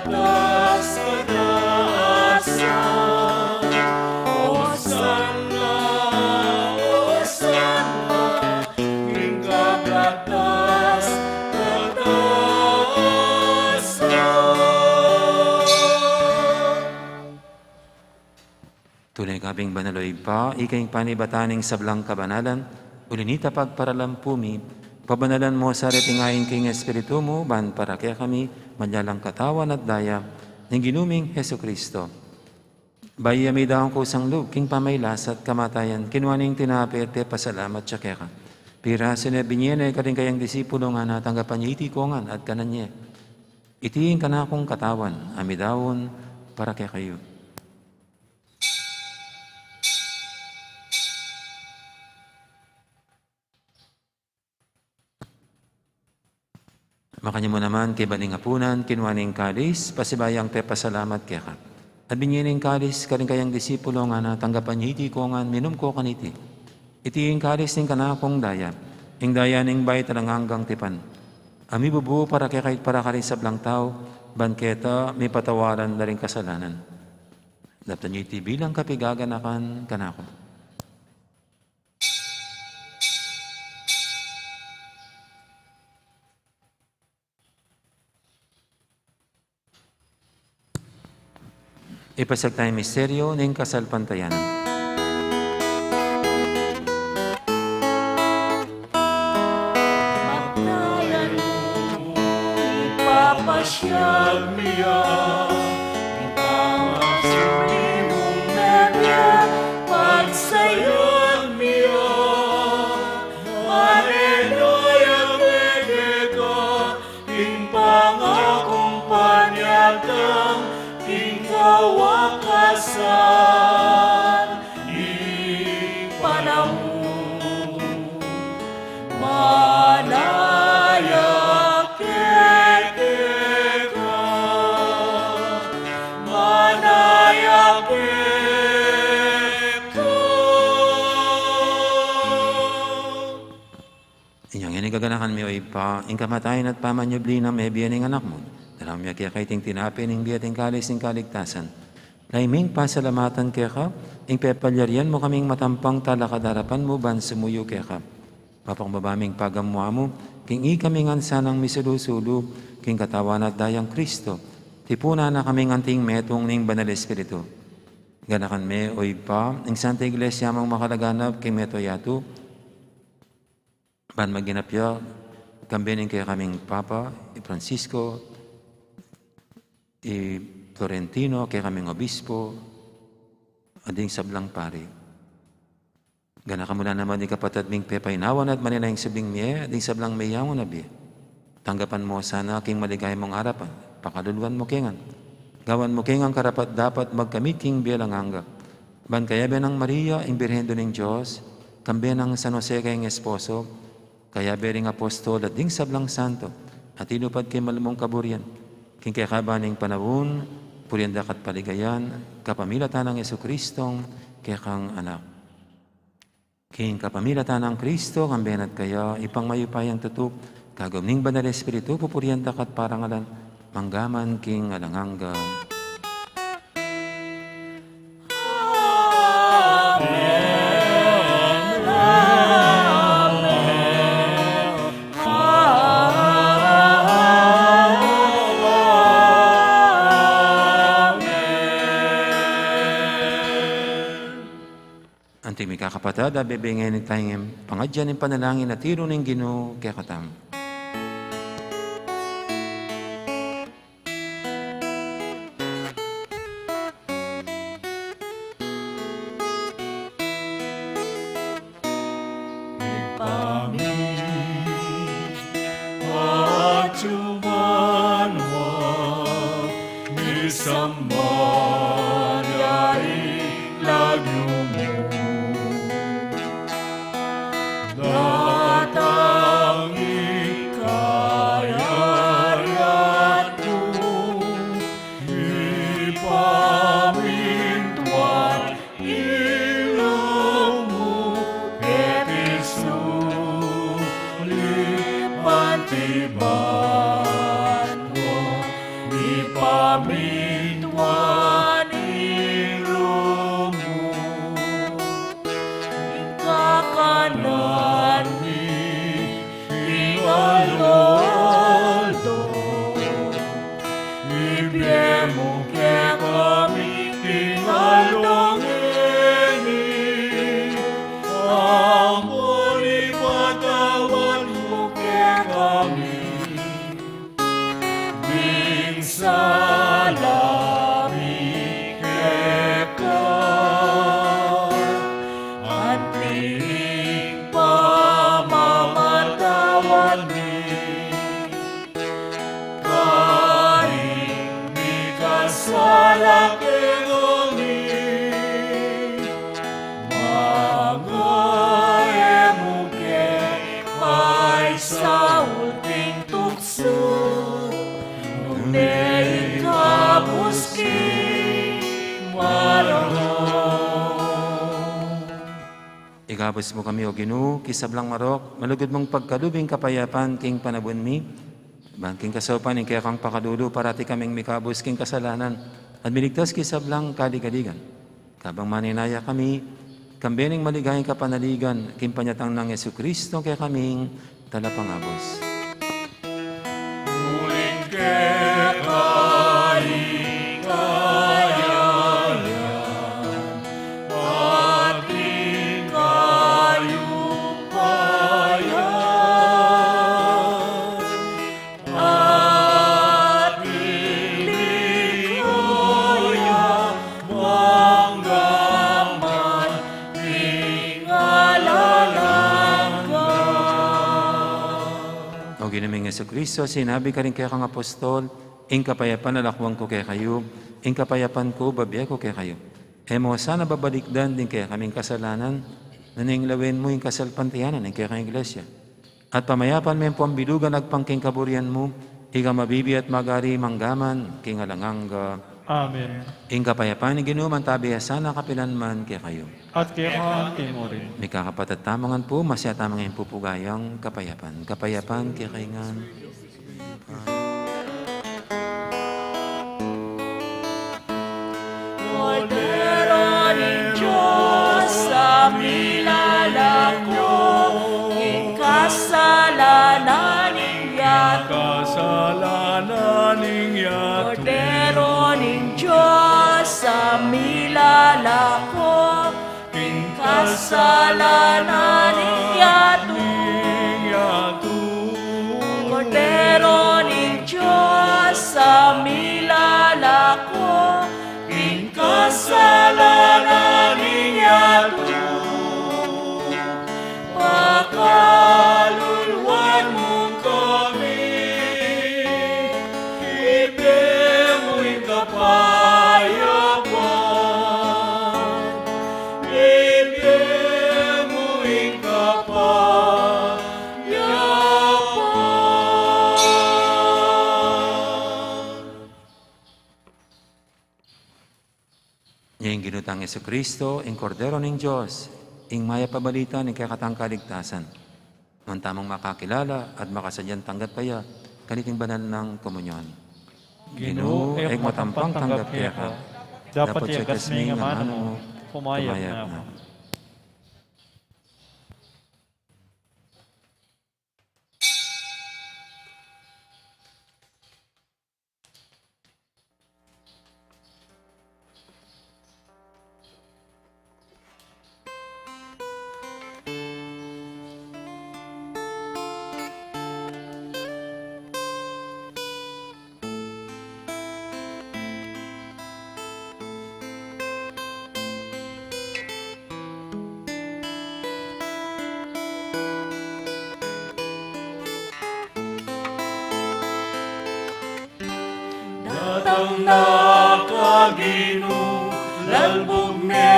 [SPEAKER 5] batas kataasan. Hosanna, Hosanna, ing kabatas kataasan.
[SPEAKER 3] Tunay kabing banaloy pa, ikaing panibataning sablang kabanalan, ulinita pagparalampumi, pabanalan mo sa repingayin king Espiritu mo, ban para kaya kami, manyalang katawan at daya, ng ginuming Heso Kristo. Bayya may daong kusang loob, king pamaylas at kamatayan, kinuaning tinapete, pasalamat siya kaya ka. Pira sinabinyene ka rin kayang disipulo nga natanggapan niya itikongan at kananye. Itiin ka na akong katawan, amidawon para kaya kayo. Makanya mo naman kay baning hapunan, kinuaning kalis, pasibayang te pasalamat kaya ka. At binyining kalis, karing kayang disipulo nga natanggapan niya itikongan, minum ko kaniti. Itiin kalis ning kanakong daya, ing daya ning bay talang hanggang tipan. Ami bubu para kay kahit para ka rin sa blang tao, banketa may patawaran na rin kasalanan. Dapat niya iti bilang kapigaganakan kanako. Ipasag tayong misteryo ng kasalpantayanan.
[SPEAKER 6] Magdayan mo, ipapasyal
[SPEAKER 5] Miya,
[SPEAKER 6] Ipangasuli mong medya, pagsayon
[SPEAKER 5] Miya, Marenoyang Megeka, ing pangakong panyagdang, ing kawakasan, ing panahon. Manaya kekeka, manaya keka.
[SPEAKER 3] Inyong inigaganakan mi o ipa, ing kamatayan at pamanyubli na may biyaning anak mo. Dalam niya kaya kaiting tinapin, ing biyating kalis, ing kaligtasan. Laiming pasalamatan kaya ka, ing pepalyarian mo kaming matampang talakadarapan mo, ban sumuyo kaya ka. Mapakmabaming pagamwa mo, king ikaming ansanang misulusulu, king katawan at dayang Kristo. Tipuna na kaming anting metong ning banal Espiritu. Ganakan me o ipa, ing Santa Iglesia mong makalaganap, king meto yato, ban maginapya, kambening kaya kaming Papa, Francisco, Florentino, kaya kaming Obispo, ading sablang pari. Gana ka mula naman ni kapatid ming pepainawan at manilayang sabing miye, ading sablang mayawan na biye. Tanggapan mo sana king maligay mong harapan, pakaluluan mo kengan. Gawan mo kengan karapat dapat magkamit king biyalang hangga. Ban kaya be ng Maria, ing Birhendo ng Diyos, kambe ng San Jose kayong esposo, kaya be ring apostol at ding sablang santo, at inupad kay malumong kaburian. King kaya kabaning panahon, purianda kat paligayan, kapamilatan ng Yesu Kristong, kaya kang anak. King kapamilatan ng Kristo, kambenat kaya, ipang mayupayang tutup, kagumning banal Espiritu, pupurianda kat parangalan, manggaman king alangangga. Anting may kakapatad, bebengin tayong pangadyan ng panalangin at tiro ng Ginoo kaya katam.
[SPEAKER 5] Pantiban mo, emo ke kami tingalongeni, ampun ipatawan mo ke kami, ding salami kekan, at piling pamamatawan mi, karing di kasalak engongi, mga emuke ay sa ulting tukso, nunde ikabuski marong.
[SPEAKER 3] Igabos mo kami, O Ginoo, kisablang marok, malugod mong pagkalubing kapayapan, king panabun mi, bangking kasopan, kaya kang pakadulo, parati kaming mikabos king kasalanan, at miligtas kisablang kaligaligan. Kabang maninaya kami, kambening maligayang kapanaligan, king panyatang ng Yesu Kristo, kaya kaming talapangabos.
[SPEAKER 5] Muling kekahigayan, ating kayupayan, at iligaya, manggaman, tingalalanggan.
[SPEAKER 3] O ginaming Yesu Kristo, sinabi ka rin kaya kang apostol, ing kapayapan nalakwang ko kaya kayo, ing kapayapan ko babiya ko kaya kayo. Emo sana babalikdan din kaya kaming kasalanan, naninglawin mo yung kasalpantiyanan ng kaya kang iglesia. At pamayapan mo yung pambilugan agpangking kaburian mo, ika mabibi at magari manggaman, king alanganga.
[SPEAKER 1] Amen.
[SPEAKER 3] Ing kapayapan ni ginuman tabi sana kapilan man kaya kayo.
[SPEAKER 1] At kaya kaangkin mo rin.
[SPEAKER 3] May kakapatat tamangan po, masya tamangan pupugayang kapayapan. Kapayapan kaya kaingan.
[SPEAKER 6] Cordero ng Diyos sa milalako, ikasalanan niya.
[SPEAKER 5] Kasalanan niya,
[SPEAKER 6] Cordero ng Diyos sa milalako, ikasalanan niya. Cordero ng Diyos sa milalako, kasalanan niya pakaluluan mo kami, ibemuin kapayapan, ibemuin kapayapan.
[SPEAKER 3] Ing ginutang Yesu Kristo, ing Kordero ng Diyos, ing maya pabalita ng kakatang kaligtasan. Nung tamang makakilala at makasadyan tanggat kaya, kaniting banal ng komunyon.
[SPEAKER 1] Ginoo,
[SPEAKER 3] ing matampang tanggap kaya ka.
[SPEAKER 1] Dapat yagas may nga mano mo, pumayag na ako.
[SPEAKER 5] Datang na kagino, lalbog me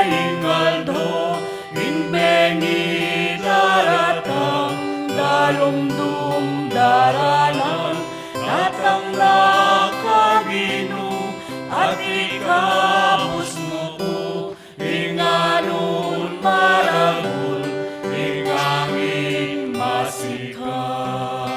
[SPEAKER 5] ingaldo, inbengi daratang, galumdum daralan. Datang na kagino, at ikabus mo ko, ingalun maragul, ingangin masikan.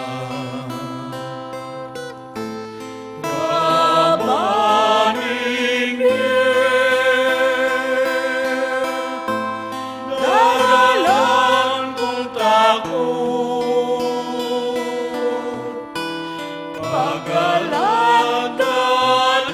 [SPEAKER 5] Daralan kong takot, pagkalagdan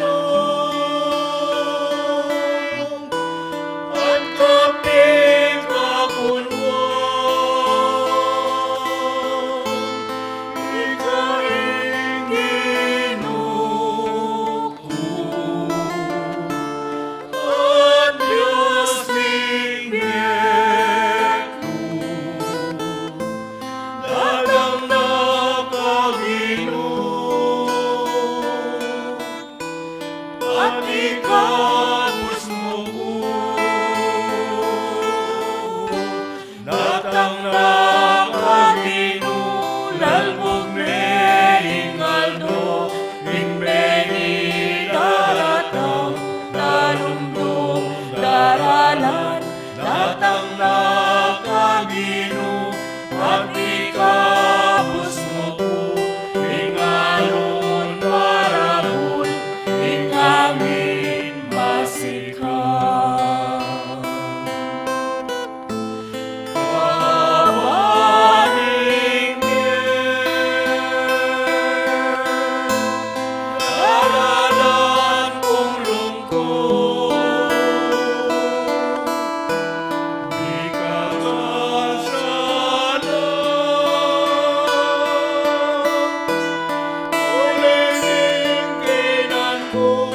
[SPEAKER 6] Datang na Kamino, at ikapos mo po, ingalon marahon, ikamin masikan. Kabaning daralan kong lungkot, di ka masala. Ulilinginan ko,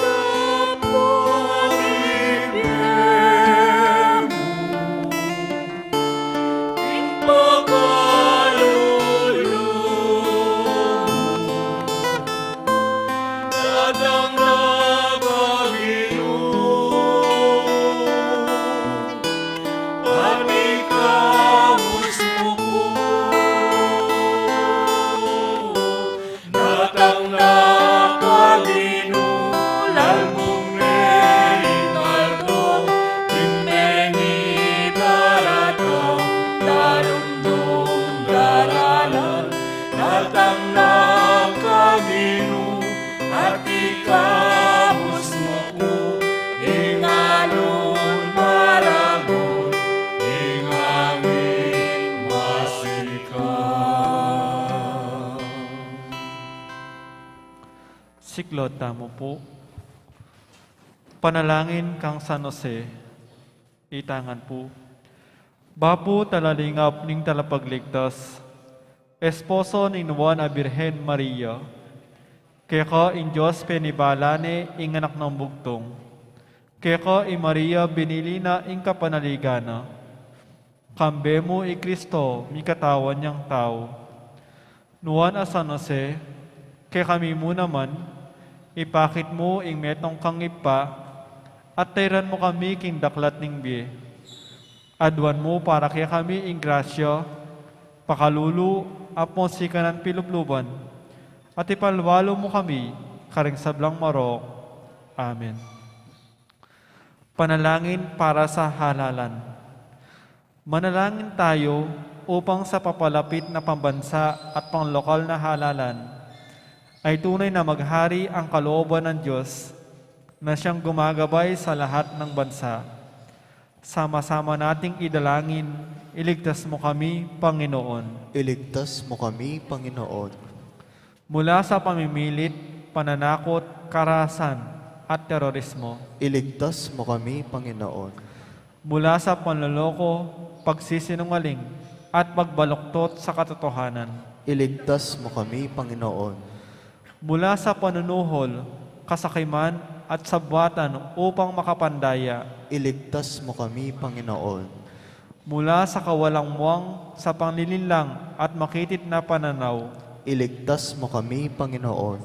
[SPEAKER 6] dapat ibigay mo, ipagkalulumo. Datang na Panginoon, at ikapos mo po. Datang na Panginoon, lalmong neingaldo, timbengi daratang, darumdum daralan. Datang na Panginoon, at ikapos mo po, ingalon maragon, ingamin masikan.
[SPEAKER 1] Siklod tamo po. Panalangin kang San Jose, itangan po. Bapo talalingap ning talapagligtas, esposo ni Juan a Birhen Maria, kaya ka in Diyos penibalane ing anak ng bugtong, kaya ka in Maria binilina ing kapanaligana, kambe mo i Kristo mi katawan niyang tao. Nuan a San Jose, kaya kami mo naman, ipakit mo ing metong kangipa, at tayran mo kami king daklat ning biye. Adwan mo para kaya kami ing grasya, pakalulu, apon sikanan pilupluban, at ipalwalo mo kami, karing sablang marok. Amen. Panalangin para sa halalan. Manalangin tayo upang sa papalapit na pambansa at panglokal na halalan ay tunay na maghari ang kalooban ng Diyos na siyang gumagabay sa lahat ng bansa. Sama-sama nating idalangin, iligtas mo kami, Panginoon.
[SPEAKER 2] Iligtas mo kami, Panginoon.
[SPEAKER 1] Mula sa pamimilit, pananakot, karahasan at terorismo.
[SPEAKER 2] Iligtas mo kami, Panginoon.
[SPEAKER 1] Mula sa panloloko, pagsisinungaling at pagbaluktot sa katotohanan.
[SPEAKER 2] Iligtas mo kami, Panginoon.
[SPEAKER 1] Mula sa panunuhol, kasakiman at sabwatan upang makapandaya.
[SPEAKER 2] Iligtas mo kami, Panginoon.
[SPEAKER 1] Mula sa kawalangmuang, sa panlilinlang at makitid na pananaw.
[SPEAKER 2] Iligtas mo kami, Panginoon.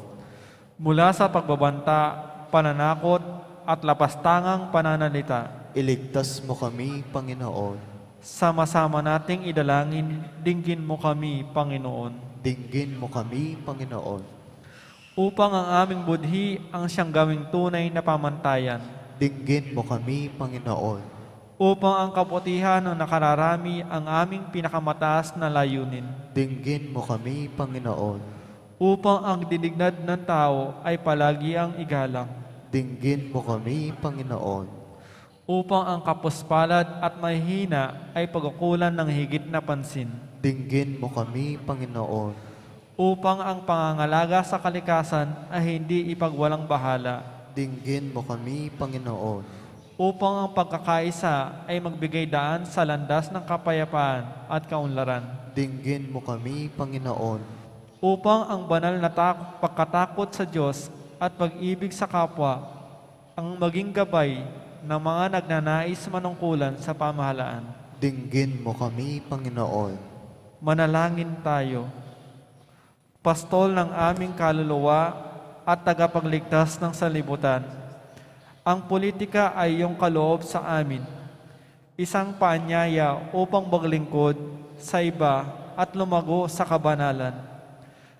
[SPEAKER 1] Mula sa pagbabanta, pananakot at lapastangang pananalita.
[SPEAKER 2] Iligtas mo kami, Panginoon.
[SPEAKER 1] Sama-sama nating idalangin, dinggin mo kami, Panginoon.
[SPEAKER 2] Dinggin mo kami, Panginoon.
[SPEAKER 1] Upang ang aming budhi ang siyang gawing tunay na pamantayan.
[SPEAKER 2] Dinggin mo kami, Panginoon.
[SPEAKER 1] Upang ang kabutihan ng nakararami ang aming pinakamataas na layunin.
[SPEAKER 2] Dinggin mo kami, Panginoon.
[SPEAKER 1] Upang ang dinignad ng tao ay palagi ang igalang.
[SPEAKER 2] Dinggin mo kami, Panginoon.
[SPEAKER 1] Upang ang kapuspalad at mahihina ay pagkukulan ng higit na pansin.
[SPEAKER 2] Dinggin mo kami, Panginoon.
[SPEAKER 1] Upang ang pangangalaga sa kalikasan ay hindi ipagwalang bahala.
[SPEAKER 2] Dinggin mo kami, Panginoon.
[SPEAKER 1] Upang ang pagkakaisa ay magbigay daan sa landas ng kapayapaan at kaunlaran.
[SPEAKER 2] Dinggin mo kami, Panginoon.
[SPEAKER 1] Upang ang banal na pagkatakot sa Diyos at pag-ibig sa kapwa ang maging gabay ng mga nagnanais manungkulan sa pamahalaan.
[SPEAKER 2] Dinggin mo kami, Panginoon.
[SPEAKER 1] Manalangin tayo. Pastol ng aming kaluluwa at tagapagligtas ng sanlibutan, ang politika ay iyong kaloob sa amin. Isang paanyaya upang maglingkod sa iba at lumago sa kabanalan.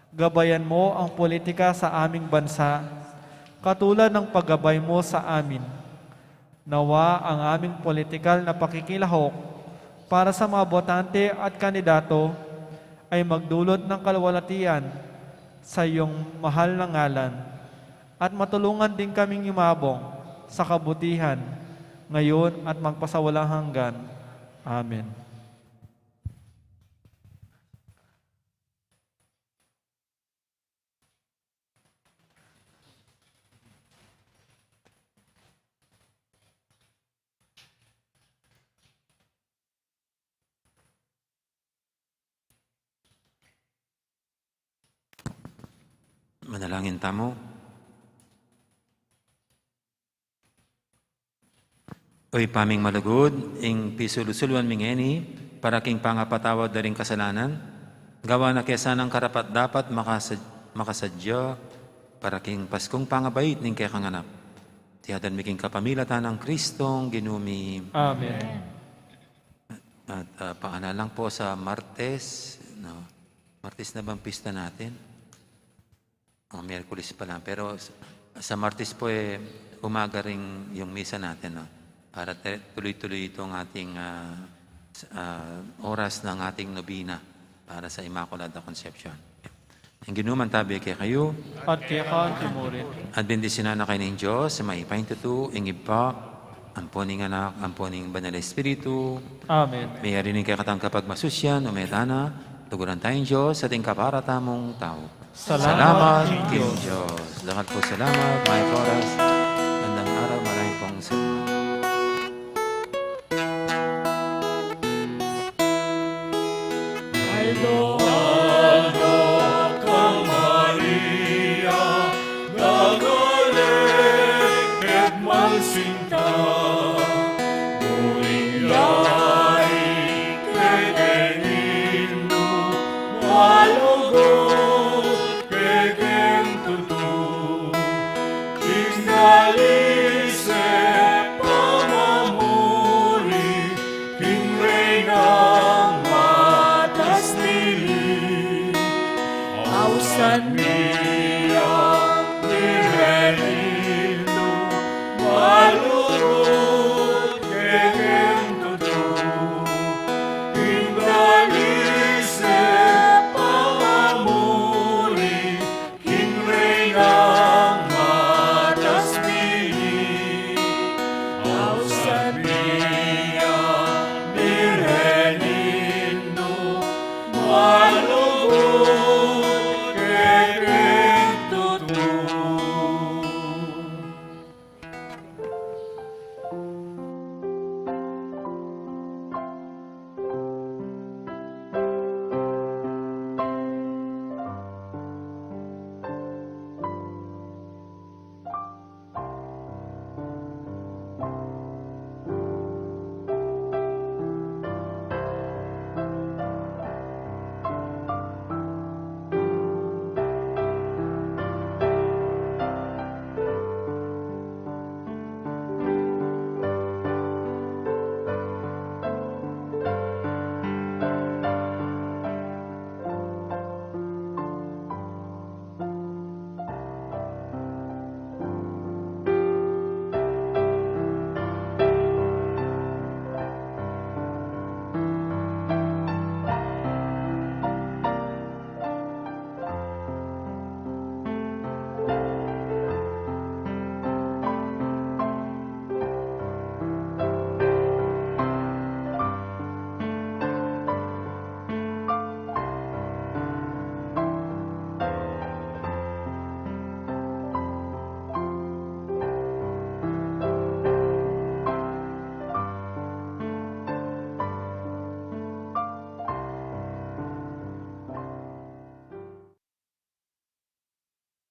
[SPEAKER 1] Gabayan mo ang politika sa aming bansa, katulad ng paggabay mo sa amin Nawa ang aming politikal na pakikilahok para sa mga botante at kandidato ay magdulot ng kaluwalhatian sa iyong mahal na ngalan at matulungan din kaming yumabong sa kabutihan ngayon at magpasawalang hanggan. Amen.
[SPEAKER 3] Manalangin tamo. Oy paming malugod, ing pisulusuluan ming eni, para king pangapatawad na rin kasalanan, gawa na kesa ng karapat dapat makasadya, para king paskong pangabait ning kaya kanganap. Tiyadan miking kapamilatan ng Kristong ginumi.
[SPEAKER 1] Amen.
[SPEAKER 3] At paanalang po sa Martes, no? Martes na bang pista natin? Miyerkules pa lang. Pero sa Martes po umaga rin yung misa natin. No? Para tuloy-tuloy itong ating oras ng ating nobina para sa Immaculada Conception. Ang ginuman tabi kay kayo.
[SPEAKER 1] At kaya ka timurin.
[SPEAKER 3] At bendisyonan na kayo ng Diyos sa maipain tutu, ingib pa, amponing anak, amponing banal na Espiritu.
[SPEAKER 1] Amen.
[SPEAKER 3] May arinig kay katang kapag masusyan, umetana, tuguran tayong Diyos sa ating kaparatamong tao.
[SPEAKER 1] Salamat,
[SPEAKER 3] King Diyos. Lahat po salamat, may oras. Gandang araw, maraming pong salamat.
[SPEAKER 5] Ay loado kang Maria, nagaling at malsinta, muling yari kegenin mo, malugod kegen tutu, kinalise pamamuri, king reynang matas nili, ausan mi